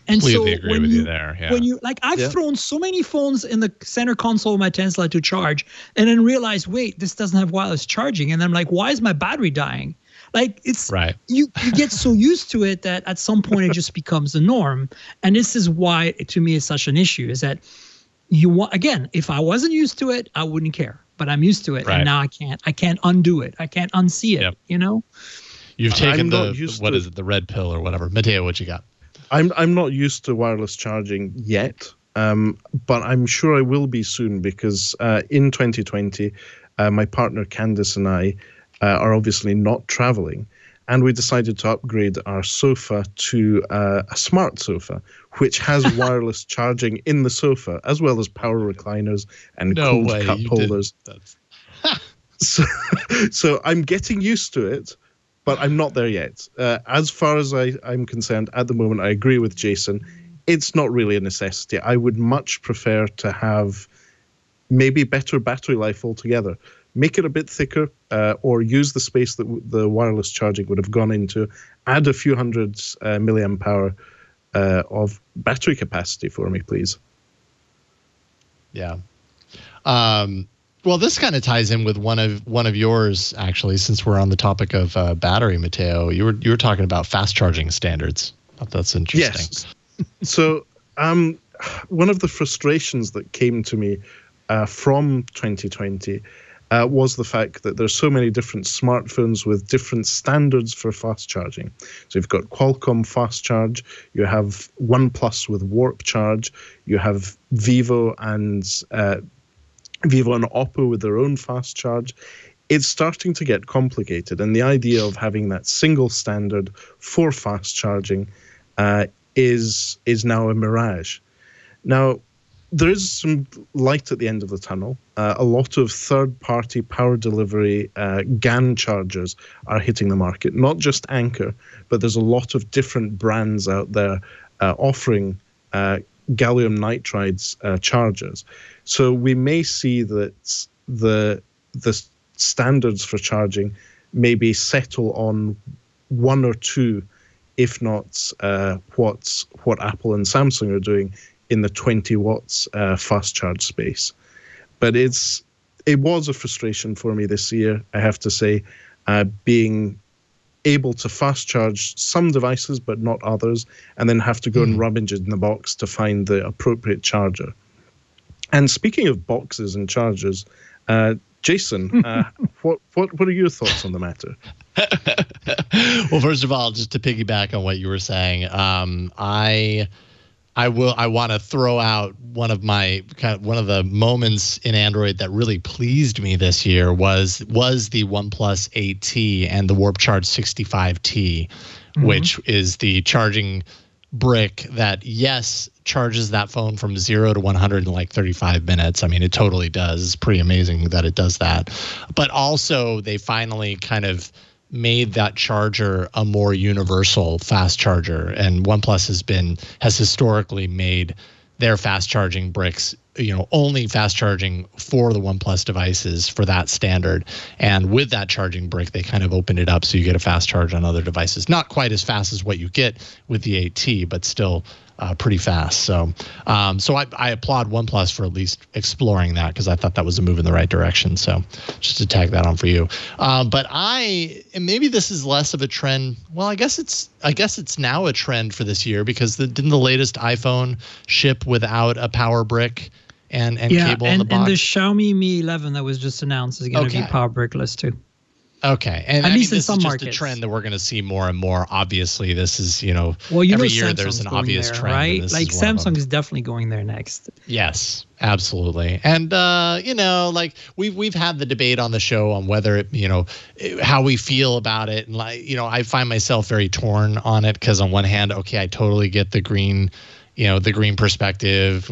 And completely agree with you there. Yeah. When I've thrown so many phones in the center console of my Tesla to charge, and then realized, wait, this doesn't have wireless charging, and I'm like, why is my battery dying? It's right. You get so used to it that at some point it just becomes the norm. And this is why, to me, it's such an issue. Is that if I wasn't used to it, I wouldn't care. But I'm used to it, and now I can't undo it. I can't unsee it. Yep. You've taken the red pill or whatever. Matteo, what you got? I'm not used to wireless charging yet, but I'm sure I will be soon because in 2020, my partner Candice and I are obviously not traveling, and we decided to upgrade our sofa to a smart sofa, which has wireless charging in the sofa, as well as power recliners and cold cup holders. So I'm getting used to it. But I'm not there yet. As far as I'm concerned, at the moment, I agree with Jason. It's not really a necessity. I would much prefer to have maybe better battery life altogether. Make it a bit thicker, or use the space that the wireless charging would have gone into. Add a few hundred milliamp hour of battery capacity for me, please. Yeah. Well, this kind of ties in with one of yours, actually, since we're on the topic of battery, Matteo. You were talking about fast charging standards. I thought that's interesting. Yes. So one of the frustrations that came to me from 2020 was the fact that there's so many different smartphones with different standards for fast charging. So you've got Qualcomm fast charge, you have OnePlus with warp charge, you have Vivo and Oppo with their own fast charge. it's starting to get complicated. And the idea of having that single standard for fast charging is now a mirage. Now, there is some light at the end of the tunnel. A lot of third-party power delivery GaN chargers are hitting the market, not just Anker, but there's a lot of different brands out there offering gallium nitride's chargers. So we may see that the standards for charging maybe settle on one or two, if not what Apple and Samsung are doing in the 20 watts fast charge space. But it was a frustration for me this year, I have to say, being able to fast charge some devices but not others, and then have to go and rummage in the box to find the appropriate charger. And speaking of boxes and chargers, Jason, what are your thoughts on the matter? Well, first of all, just to piggyback on what you were saying, I want to throw out one of the moments in Android that really pleased me this year was the OnePlus 8T and the Warp Charge 65T, which is the charging brick that, yes, charges that phone from 0 to 100 in like 35 minutes. I mean, it totally does. It's pretty amazing that it does that. But also, they finally kind of made that charger a more universal fast charger, and OnePlus has historically made their fast charging bricks, only fast charging for the OnePlus devices for that standard. And with that charging brick, they kind of opened it up so you get a fast charge on other devices. Not quite as fast as what you get with the 8T, but still pretty fast. So I applaud OnePlus for at least exploring that, because I thought that was a move in the right direction. So just to tag that on for you. But and maybe this is less of a trend. Well, I guess it's now a trend for this year, because didn't the latest iPhone ship without a power brick and cable in the box? And the Xiaomi Mi 11 that was just announced is going to be power brickless too. Okay, and at least in this some is markets. just a trend that we're going to see more and more. Obviously, this is well, every year there's an obvious there, trend, right? Like Samsung is definitely going there next. Yes, absolutely. And like we've had the debate on the show on whether how we feel about it, and I find myself very torn on it, because on one hand, okay, I totally get the green, the green perspective.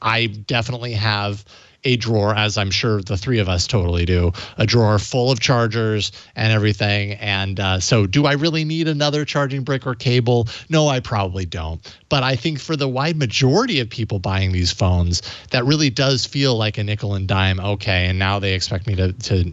I definitely have a drawer, as I'm sure the three of us totally do, a drawer full of chargers and everything. And so do I really need another charging brick or cable? No, I probably don't. But I think for the wide majority of people buying these phones, that really does feel like a nickel and dime. Okay, and now they expect me to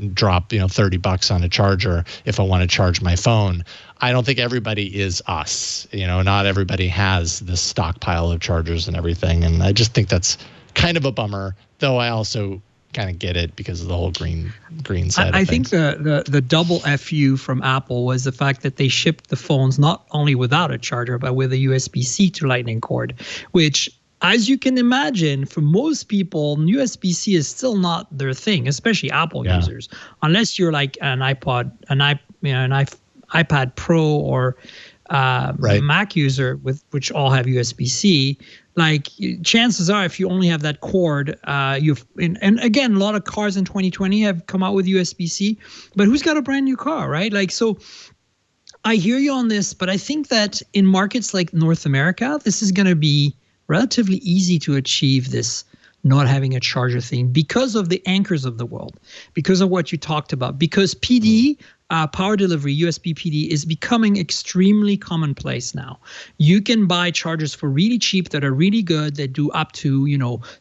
drop $30 on a charger if I want to charge my phone. I don't think everybody is us. Not everybody has this stockpile of chargers and everything. And I just think that's kind of a bummer, though I also kind of get it because of the whole green side. I think the double FU from Apple was the fact that they shipped the phones not only without a charger, but with a USB-C to Lightning cord, which, as you can imagine, for most people, USB-C is still not their thing, especially Apple users, unless you're like an iPad Pro or Mac user which all have USB-C. Like, chances are, if you only have that cord, and again, a lot of cars in 2020 have come out with USB-C, but who's got a brand new car, right? Like, so I hear you on this, but I think that in markets like North America, this is going to be relatively easy to achieve this not having a charger thing, because of the Ankers of the world, because of what you talked about, because PD, power delivery, USB PD, is becoming extremely commonplace now. You can buy chargers for really cheap that are really good, that do up to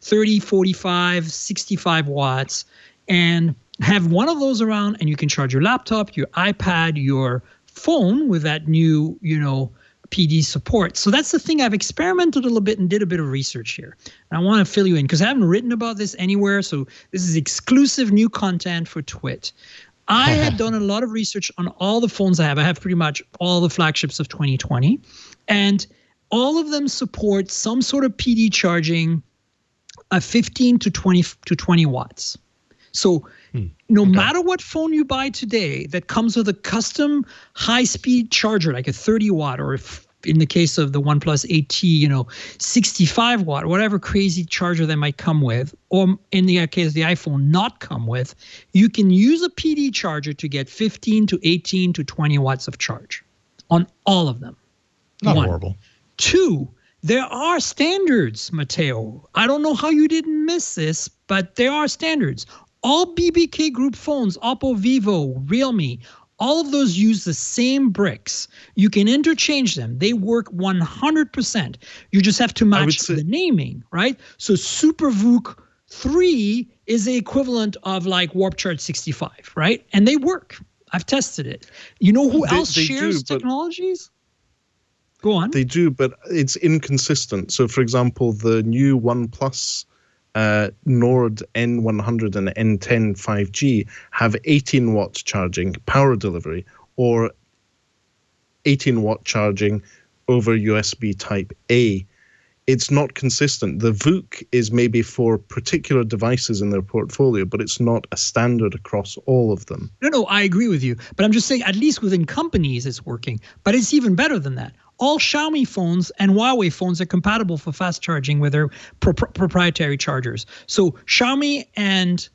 30, 45, 65 watts, and have one of those around, and you can charge your laptop, your iPad, your phone with that new PD support. So that's the thing. I've experimented a little bit and did a bit of research here. And I want to fill you in, because I haven't written about this anywhere. So this is exclusive new content for Twit. I had done a lot of research on all the phones I have. I have pretty much all the flagships of 2020. And all of them support some sort of PD charging of 15 to 20 watts. So no matter what phone you buy today that comes with a custom high-speed charger, like a 30 watt or a in the case of the OnePlus 8T, 65 watt, whatever crazy charger they might come with, or in the case of the iPhone not come with, you can use a PD charger to get 15 to 18 to 20 watts of charge on all of them. Not One. horrible. Two, there are standards, Matteo. I don't know how you didn't miss this, but there are standards. All BBK Group phones, Oppo, Vivo, Realme, all of those use the same bricks. You can interchange them. They work 100%. You just have to match the naming, right? So SuperVOOC 3 is the equivalent of like Warp Charge 65, right? And they work. I've tested it. You know who else shares technologies? Go on. They do, but it's inconsistent. So, for example, the new OnePlus Nord N100 and N10 5G have 18-watt charging power delivery, or 18-watt charging over USB Type A. It's not consistent. The VOOC is maybe for particular devices in their portfolio, but it's not a standard across all of them. No, I agree with you. But I'm just saying, at least within companies, it's working. But it's even better than that. All Xiaomi phones and Huawei phones are compatible for fast charging with their proprietary chargers. So Xiaomi and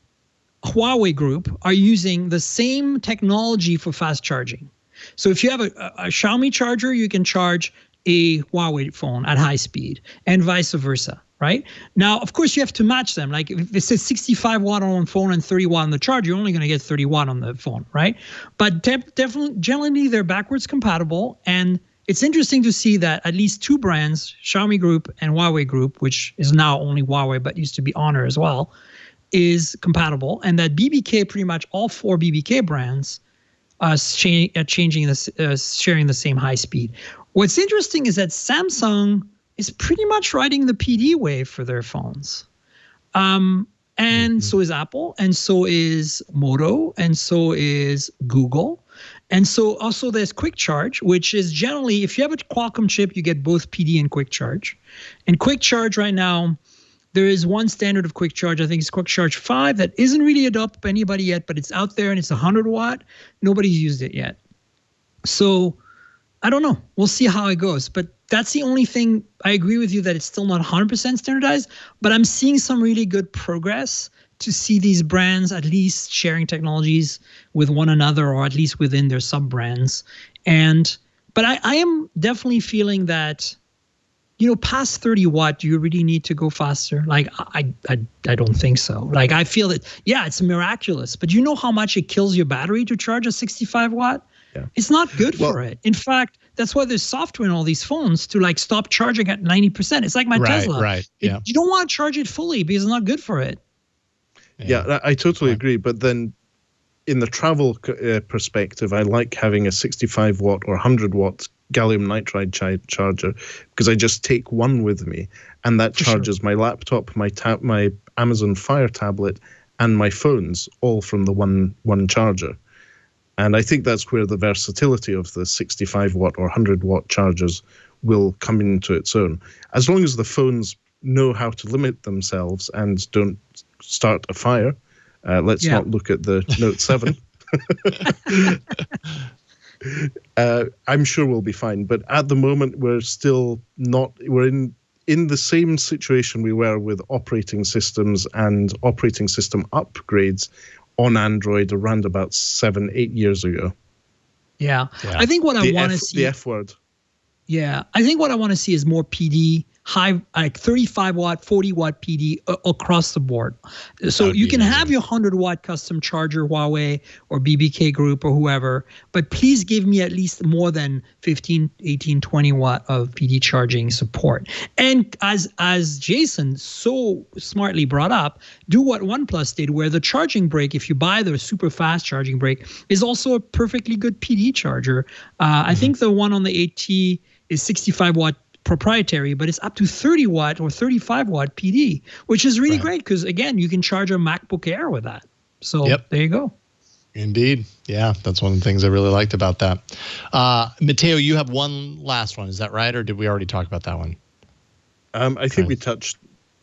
Huawei Group are using the same technology for fast charging. So if you have a Xiaomi charger, you can charge a Huawei phone at high speed, and vice versa, right? Now, of course, you have to match them. Like if it says 65 watt on one phone and 30 watt on the charger, you're only going to get 30 watt on the phone, right? But definitely, generally, they're backwards compatible. And it's interesting to see that at least two brands, Xiaomi Group and Huawei Group, which is now only Huawei but used to be Honor as well, is compatible, and that BBK, pretty much all four BBK brands, sharing the same high speed. What's interesting is that Samsung is pretty much riding the PD wave for their phones. And so is Apple, and so is Moto, and so is Google. And so also there's Quick Charge, which is generally, if you have a Qualcomm chip, you get both PD and Quick Charge. And Quick Charge right now, there is one standard of Quick Charge, I think it's Quick Charge 5, that isn't really adopted by anybody yet, but it's out there and it's 100 watt. Nobody's used it yet. So I don't know. We'll see how it goes. But that's the only thing. I agree with you that it's still not 100% standardized, but I'm seeing some really good progress to see these brands at least sharing technologies with one another, or at least within their sub-brands. But I am definitely feeling that, past 30 watt, do you really need to go faster? Like, I don't think so. Like, I feel that, yeah, it's miraculous, but you know how much it kills your battery to charge a 65 watt? Yeah. It's not good for it. In fact, that's why there's software in all these phones to like stop charging at 90%. It's like my Tesla. Right. Yeah. You don't want to charge it fully because it's not good for it. Yeah, I totally agree. But then in the travel perspective, I like having a 65 watt or 100 watt gallium nitride charger, because I just take one with me, and that charges my laptop, my Amazon Fire tablet, and my phones all from the one charger. And I think that's where the versatility of the 65 watt or 100 watt chargers will come into its own. As long as the phones know how to limit themselves and don't start a fire. Let's not look at the Note 7. I'm sure we'll be fine. But at the moment, we're still not. We're in the same situation we were with operating systems and operating system upgrades on Android around about 7-8 years ago. Yeah. I think what I want to see. The F word. Yeah. I think what I want to see is more PD, high, like 35 watt, 40 watt PD across the board. So you can have your 100 watt custom charger, Huawei or BBK Group or whoever, but please give me at least more than 15, 18, 20 watt of PD charging support. And as Jason so smartly brought up, do what OnePlus did, where the charging brick, if you buy the super fast charging brick, is also a perfectly good PD charger. I think the one on the 8T is 65 watt proprietary, but it's up to 30 watt or 35 watt PD, which is really great because, again, you can charge a MacBook Air with that. So there you go. Indeed. Yeah, that's one of the things I really liked about that. Matteo, you have one last one. Is that right? Or did we already talk about that one? I think we touched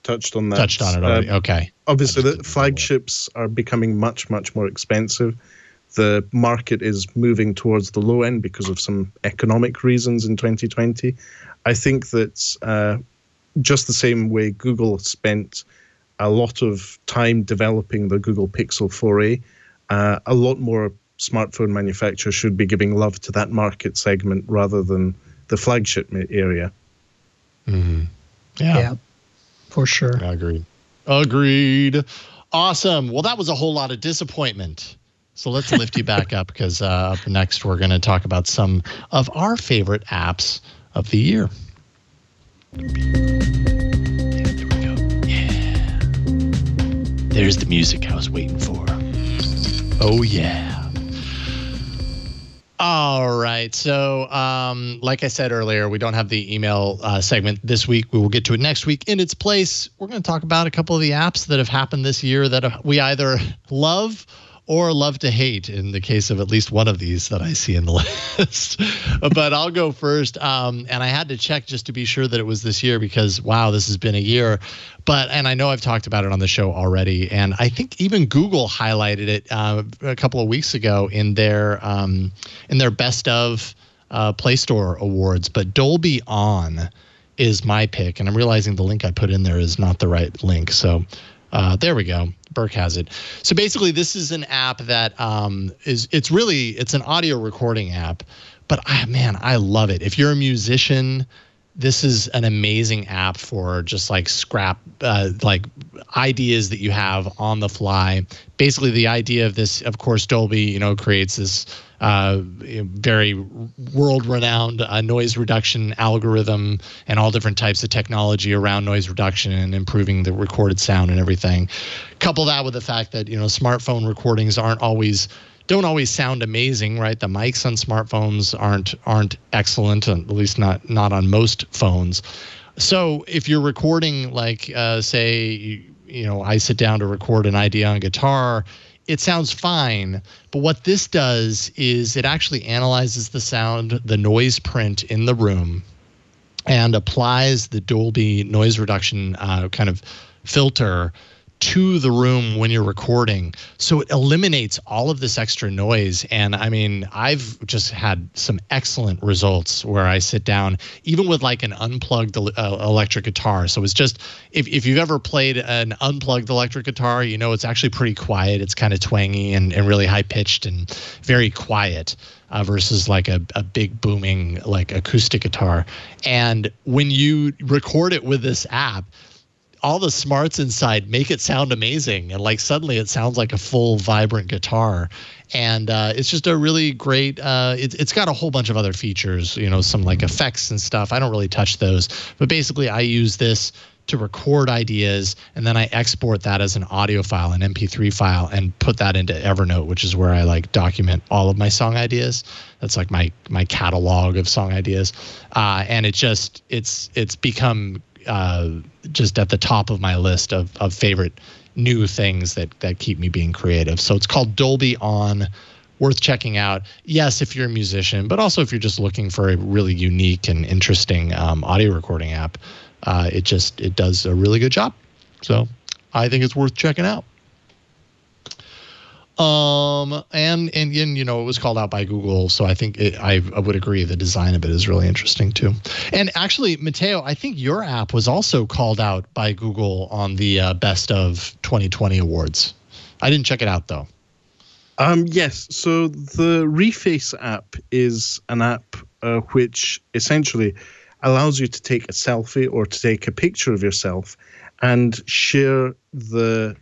on that. Touched on it already. Okay. Obviously, the flagships are becoming much, much more expensive. the market is moving towards the low end because of some economic reasons in 2020. I think that just the same way Google spent a lot of time developing the Google Pixel 4a, a lot more smartphone manufacturers should be giving love to that market segment rather than the flagship area. Mm-hmm. Yeah, for sure. Agreed. Awesome. Well, that was a whole lot of disappointment. So let's lift you back up, because up next we're going to talk about some of our favorite apps of the year. There we go. Yeah. There's the music I was waiting for. Oh, yeah. All right. So, like I said earlier, we don't have the email segment this week. We will get to it next week. In its place, we're going to talk about a couple of the apps that have happened this year that we either love or love to hate, in the case of at least one of these that I see in the list. But I'll go first. And I had to check just to be sure that it was this year, because, wow, this has been a year. And I know I've talked about it on the show already. And I think even Google highlighted it a couple of weeks ago in their Best of Play Store awards. But Dolby On is my pick. And I'm realizing the link I put in there is not the right link. So there we go. Burke has it. So basically, this is an app that it's an audio recording app, but man, I love it. If you're a musician, this is an amazing app for just like scrap, like ideas that you have on the fly. Basically, the idea of this, of course, Dolby, creates this very world-renowned noise reduction algorithm and all different types of technology around noise reduction and improving the recorded sound and everything. Couple that with the fact that smartphone recordings don't always sound amazing, right? The mics on smartphones aren't excellent, at least not on most phones. So if you're recording, like say, I sit down to record an idea on guitar, it sounds fine. But what this does is it actually analyzes the sound, the noise print in the room, and applies the Dolby noise reduction kind of filter to the room when you're recording. So it eliminates all of this extra noise. And I mean, I've just had some excellent results where I sit down, even with like an unplugged electric guitar. So it's just, if you've ever played an unplugged electric guitar, it's actually pretty quiet. It's kind of twangy and really high pitched and very quiet. Versus like a big booming like acoustic guitar. And when you record it with this app, all the smarts inside make it sound amazing, and like suddenly it sounds like a full vibrant guitar. And it's just a really great it's got a whole bunch of other features, some like effects and stuff. I don't really touch those, but basically I use this to record ideas, and then I export that as an audio file, an MP3 file, and put that into Evernote, which is where I like document all of my song ideas. That's like my catalog of song ideas. And it's become just at the top of my list of favorite new things that keep me being creative. So it's called Dolby On, worth checking out. Yes, if you're a musician, but also if you're just looking for a really unique and interesting audio recording app. It does a really good job. So I think it's worth checking out. And it was called out by Google, so I think I would agree the design of it is really interesting too. And actually, Matteo, I think your app was also called out by Google on the Best of 2020 awards. I didn't check it out though. Yes. So the Reface app is an app which essentially allows you to take a selfie or to take a picture of yourself and share the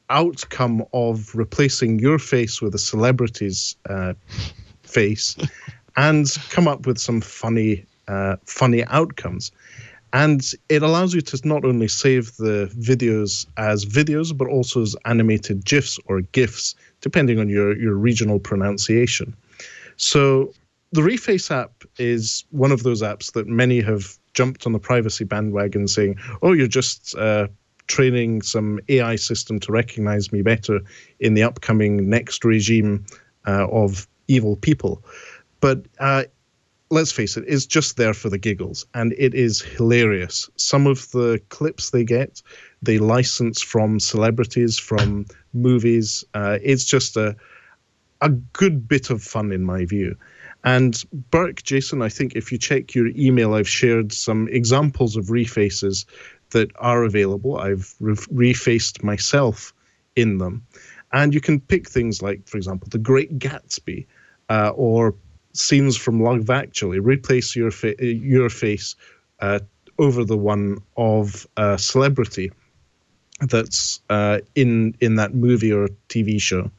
outcome of replacing your face with a celebrity's face and come up with some funny outcomes. And it allows you to not only save the videos as videos, but also as animated GIFs or GIFs, depending on your regional pronunciation. So the Reface app is one of those apps that many have jumped on the privacy bandwagon saying, oh, you're just training some AI system to recognize me better in the upcoming next regime of evil people. But let's face it, it's just there for the giggles, and it is hilarious. Some of the clips they license from celebrities, from movies. It's just a a good bit of fun in my view. And Burke, Jason, I think if you check your email, I've shared some examples of refaces that are available. I've refaced myself in them. And you can pick things like, for example, The Great Gatsby or scenes from Love Actually. Replace your face over the one of a celebrity that's in that movie or TV show.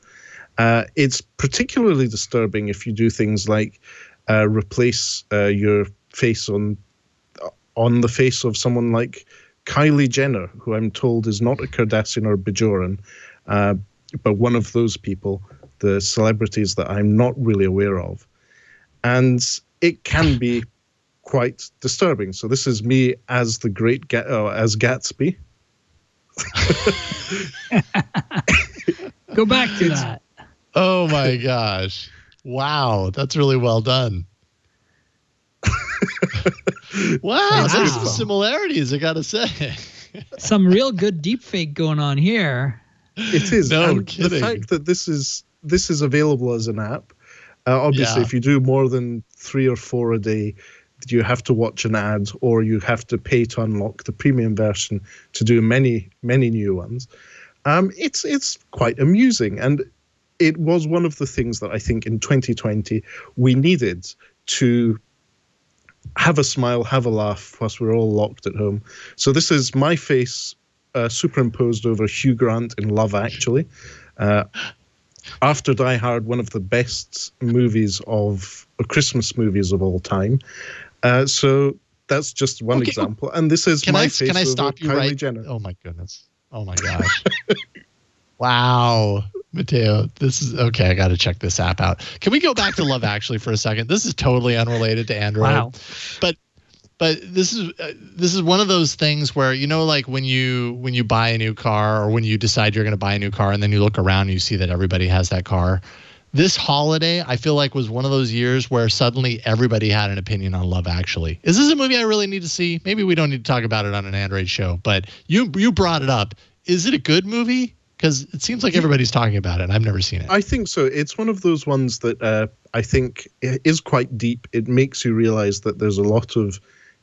It's particularly disturbing if you do things like replace your face on the face of someone like Kylie Jenner, who I'm told is not a Kardashian or Bajoran, but one of those people, the celebrities that I'm not really aware of. And it can be quite disturbing. So this is me as the great as Gatsby. Go back to that. Oh my gosh. Wow, that's really well done. Wow, there's some similarities, I gotta say. Some real good deepfake going on here. It is. No and kidding. The fact that this is available as an app, obviously, Yeah. if you do more than 3 or 4 a day, you have to watch an ad or you have to pay to unlock the premium version to do many, many new ones. It's quite amusing. And it was one of the things that I think in 2020 we needed to have a smile, have a laugh, whilst we're all locked at home. So this is my face superimposed over Hugh Grant in Love Actually. After Die Hard, one of the best Christmas movies of all time. So that's just one example. And this is my face Can I over stop you Kylie Jenner. Oh my goodness. Oh my gosh. Wow. Mateo, this is okay. I got to check this app out. Can we go back to Love Actually for a second? This is totally unrelated to Android. Wow. But this is one of those things where, you know, like when you buy a new car or when you decide you're going to buy a new car and then you look around and you see that everybody has that car. This holiday, I feel like, was one of those years where suddenly everybody had an opinion on Love Actually. Is this a movie I really need to see? Maybe we don't need to talk about it on an Android show, but you brought it up. Is it a good movie? Because it seems like everybody's talking about it. I've never seen it. I think so. It's one of those ones that I think is quite deep. It makes you realize that there's a lot of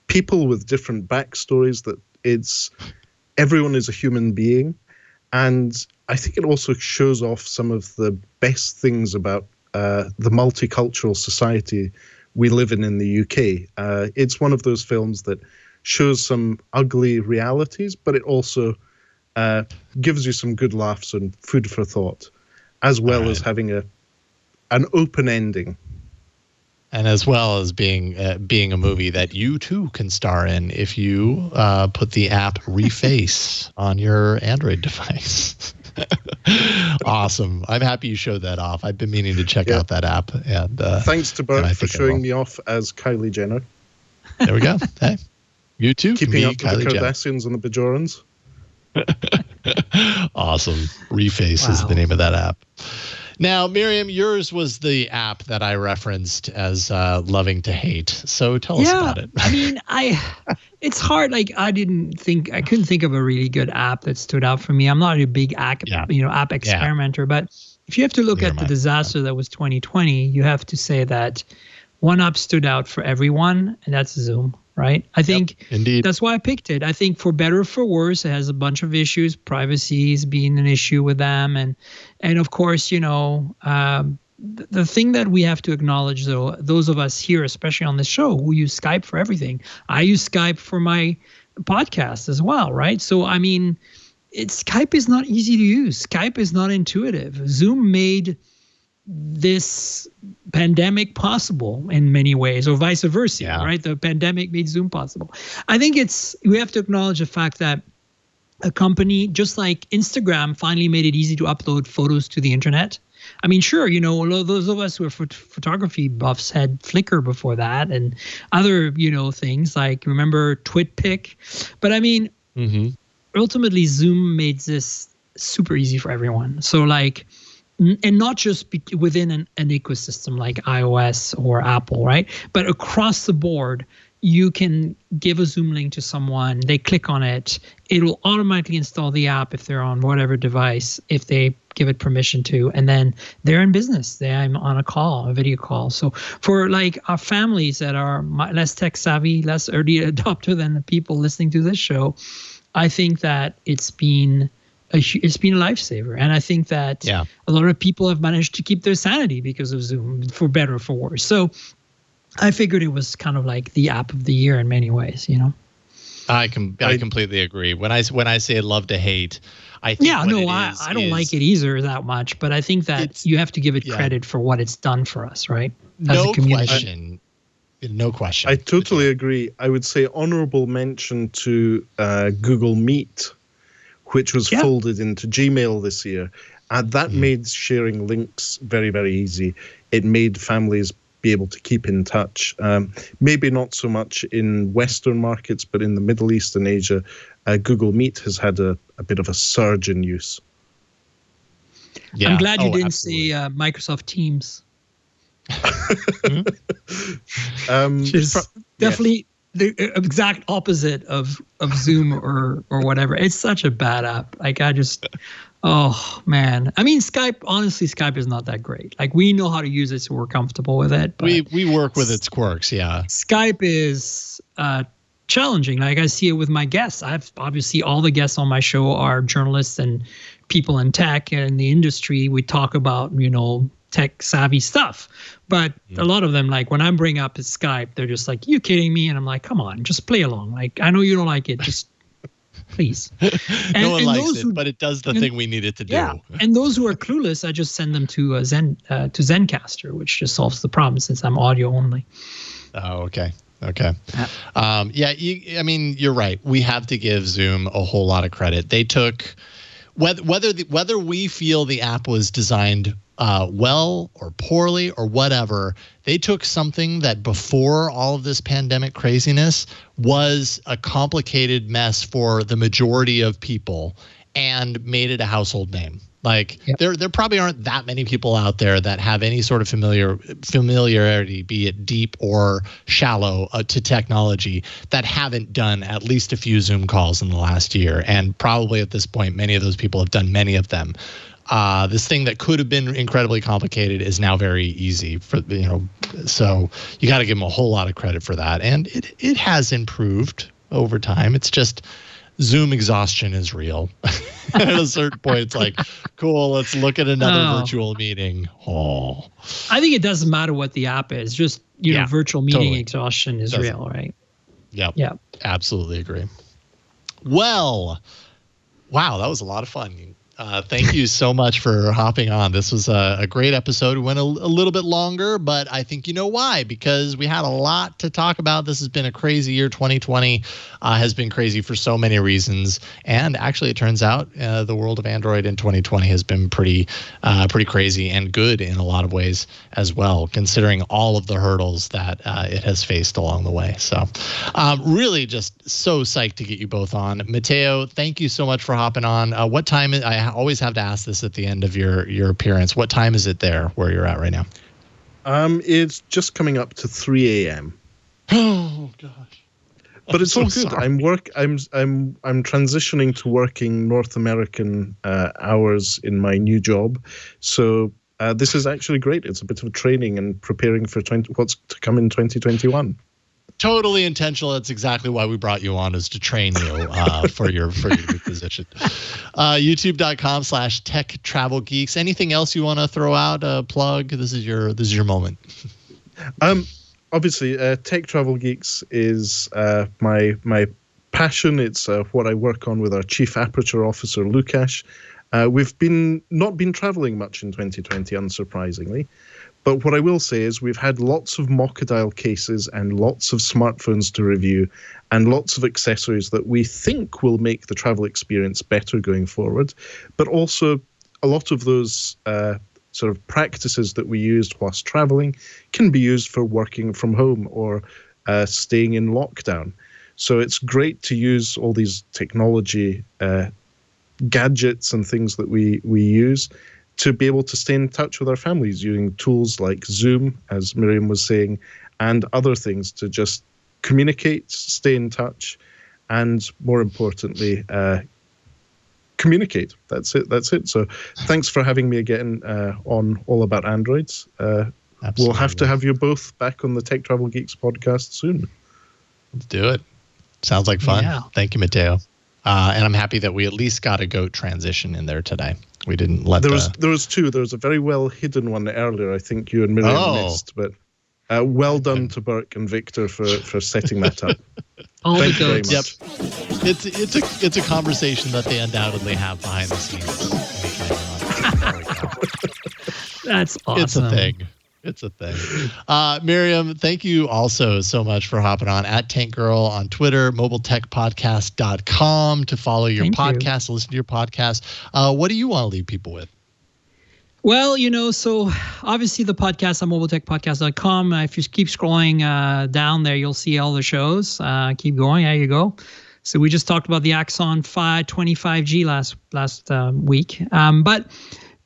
people with different backstories, that everyone is a human being. And I think it also shows off some of the best things about the multicultural society we live in the UK. It's one of those films that shows some ugly realities, but it also gives you some good laughs and food for thought, as well as having an open ending. And as well as being a movie that you too can star in if you put the app Reface on your Android device. Awesome. I'm happy you showed that off. I've been meaning to check out that app. And thanks to Bert for showing me off as Kylie Jenner. There we go. Hey, you too. Keeping up with Kylie the Kardashians and the Bajorans. Awesome. Reface is the name of that app. Now, Miriam, yours was the app that I referenced as loving to hate. So tell us about it. I mean, it's hard. Like I couldn't think of a really good app that stood out for me. I'm not a big app experimenter, but if you have to look at the disaster that was 2020, you have to say that one app stood out for everyone, and that's Zoom. Right. I think that's why I picked it. I think for better or for worse, it has a bunch of issues. Privacy is being an issue with them. And of course, you know, the thing that we have to acknowledge, though, those of us here, especially on this show, who use Skype for everything. I use Skype for my podcast as well. Right. So, I mean, Skype is not easy to use. Skype is not intuitive. Zoom made this pandemic possible in many ways, or vice versa, right? The pandemic made Zoom possible. I think we have to acknowledge the fact that a company just like Instagram finally made it easy to upload photos to the internet. I mean, sure, you know, those of us who are photography buffs had Flickr before that and other, you know, things like, remember TwitPic? But I mean, ultimately Zoom made this super easy for everyone. So like, and not just within an ecosystem like iOS or Apple, right? But across the board, you can give a Zoom link to someone, they click on it, it'll automatically install the app if they're on whatever device. If they give it permission to, and then they're in business. I'm on a video call. So for like our families that are less tech savvy, less early adopter than the people listening to this show, I think that it's been a lifesaver. And I think that a lot of people have managed to keep their sanity because of Zoom, for better or for worse. So I figured it was kind of like the app of the year in many ways, you know. I completely agree. When I say love to hate, I think I don't like it either that much, but I think that you have to give it credit for what it's done for us, right? No question. I totally agree. I would say honorable mention to Google Meet, which was folded into Gmail this year. That made sharing links very, very easy. It made families be able to keep in touch. Maybe not so much in Western markets, but in the Middle East and Asia, Google Meet has had a bit of a surge in use. Yeah. I'm glad you didn't say Microsoft Teams. Definitely the exact opposite of Zoom or whatever. It's such a bad app. Like oh man. I mean, Skype is not that great. Like we know how to use it, so we're comfortable with it. But we work with its quirks, yeah. Skype is challenging. Like I see it with my guests. Obviously all the guests on my show are journalists and people in tech and in the industry. We talk about, tech savvy stuff, but a lot of them, like when I bring up Skype, they're just like, you kidding me? And I'm like, come on, just play along. Like, I know you don't like it, just please. No one likes it, but it does the thing we need it to do. Yeah, and those who are clueless, I just send them to Zencaster, which just solves the problem since I'm audio only. Oh, okay. You're right. We have to give Zoom a whole lot of credit. They took whether we feel the app was designed well or poorly or whatever, they took something that before all of this pandemic craziness was a complicated mess for the majority of people and made it a household name. Like there probably aren't that many people out there that have any sort of familiarity, be it deep or shallow, to technology that haven't done at least a few Zoom calls in the last year. And probably at this point, many of those people have done many of them. This thing that could have been incredibly complicated is now very easy so you got to give them a whole lot of credit for that. And it has improved over time. It's just Zoom exhaustion is real. At a certain point, it's like, cool, let's look at another virtual meeting. Oh, I think it doesn't matter what the app is. Just, virtual meeting exhaustion is real, right? Yep. Yeah. Absolutely agree. Well, wow, that was a lot of fun. Thank you so much for hopping on. This was a great episode. We went a little bit longer, but I think you know why, because we had a lot to talk about. This has been a crazy year. 2020 has been crazy for so many reasons. And actually, it turns out the world of Android in 2020 has been pretty crazy and good in a lot of ways as well, considering all of the hurdles that it has faced along the way. So really just so psyched to get you both on. Matteo, thank you so much for hopping on. What time is I always have to ask this at the end of your appearance. What time is it there where you're at right now? It's just coming up to 3 a.m. Oh gosh. But it's all good. Sorry. I'm transitioning to working North American hours in my new job. So this is actually great. It's a bit of training and preparing for what's to come in 2021. Totally intentional. That's exactly why we brought you on, is to train you for your new position. YouTube.com/TechTravelGeeks. Anything else you want to throw out? Plug. This is your moment. Obviously, Tech Travel Geeks is my passion. It's what I work on with our Chief Aperture Officer, Lukash. We've not been traveling much in 2020, unsurprisingly. But what I will say is we've had lots of Mockadial cases and lots of smartphones to review and lots of accessories that we think will make the travel experience better going forward. But also a lot of those sort of practices that we used whilst traveling can be used for working from home or staying in lockdown. So it's great to use all these technology gadgets and things that we use to be able to stay in touch with our families using tools like Zoom, as Miriam was saying, and other things to just communicate, stay in touch, and more importantly, communicate. That's it. So thanks for having me again on All About Androids. We'll have to have you both back on the Tech Travel Geeks podcast soon. Let's do it. Sounds like fun. Yeah. Thank you, Matteo. And I'm happy that we at least got a goat transition in there today. We didn't let there was two. There was a very well hidden one earlier. I think you and Miriam missed, but well done to Burke and Victor for setting that up. Thank you very much. Yep. It's a conversation that they undoubtedly have behind the scenes. That's awesome. It's a thing. Miriam, thank you also so much for hopping on at Tank Girl on Twitter, mobiletechpodcast.com to follow your podcast, listen to your podcast. What do you want to leave people with? Well, so obviously the podcast on mobiletechpodcast.com. If you keep scrolling down there, you'll see all the shows. Keep going. There you go. So we just talked about the Axon 25G last week. But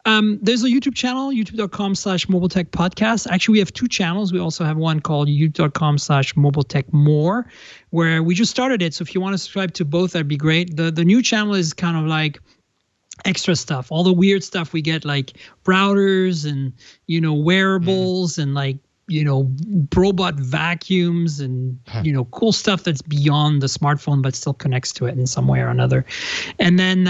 there's a YouTube channel, youtube.com/mobiletechpodcast. Actually, we have two channels. We also have one called youtube.com/mobiletechmore, where we just started it. So if you want to subscribe to both, that'd be great. The new channel is kind of like extra stuff, all the weird stuff we get, like routers and wearables and like robot vacuums and cool stuff that's beyond the smartphone but still connects to it in some way or another. And then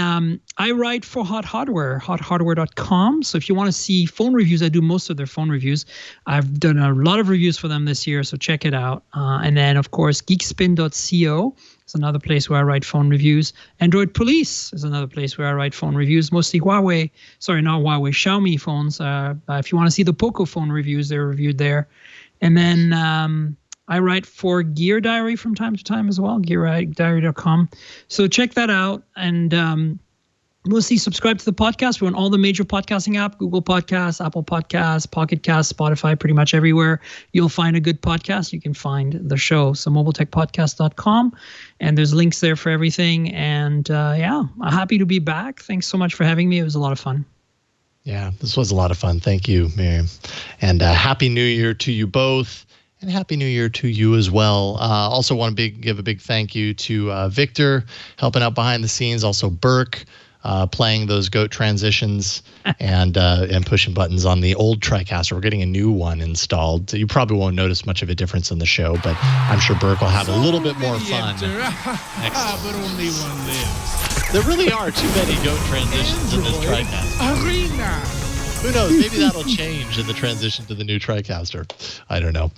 I write for Hot Hardware, hothardware.com. So if you want to see phone reviews, I do most of their phone reviews. I've done a lot of reviews for them this year, so check it out. And then of course geekspin.co is another place where I write phone reviews. Android Police is another place where I write phone reviews, mostly Xiaomi phones. If you want to see the Poco phone reviews, they're reviewed there. And then I write for Gear Diary from time to time as well, geardiary.com. So check that out. And mostly subscribe to the podcast. We're on all the major podcasting apps, Google Podcasts, Apple Podcasts, Pocket Casts, Spotify, pretty much everywhere you'll find a good podcast. You can find the show. So mobiletechpodcast.com. And there's links there for everything. And I'm happy to be back. Thanks so much for having me. It was a lot of fun. Yeah, this was a lot of fun. Thank you, Miriam. And Happy New Year to you both. And Happy New Year to you as well. Also want to give a big thank you to Victor, helping out behind the scenes. Also Burke, playing those goat transitions and pushing buttons on the old TriCaster. We're getting a new one installed. So you probably won't notice much of a difference in the show, but I'm sure Burke will have a little bit more fun next time. But only one lives. There really are too many goat transitions in this TriCaster. Arena. Who knows? Maybe that'll change in the transition to the new TriCaster. I don't know.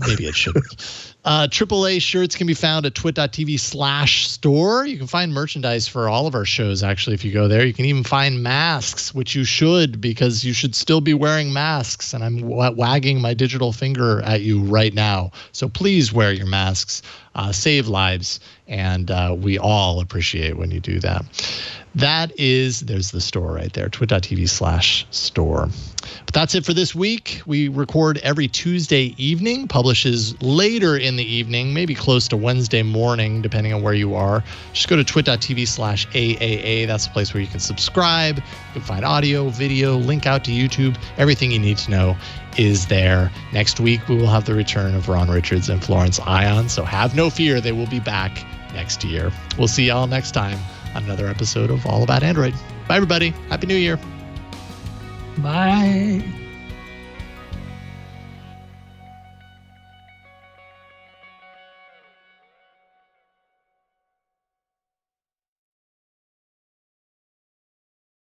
Maybe it shouldn't. AAA shirts can be found at twit.tv/store. You can find merchandise for all of our shows, actually, if you go there. You can even find masks, which you should, because you should still be wearing masks. And I'm wagging my digital finger at you right now. So please wear your masks. Save lives. And we all appreciate when you do that. There's the store right there, twit.tv/store. But that's it for this week. We record every Tuesday evening, publishes later in the evening, maybe close to Wednesday morning, depending on where you are. Just go to twit.tv/AAA. That's the place where you can subscribe. You can find audio, video, link out to YouTube. Everything you need to know is there. Next week, we will have the return of Ron Richards and Florence Ion. So have no fear, they will be back next year. We'll see y'all next time on another episode of All About Android. Bye, everybody. Happy New Year. Bye.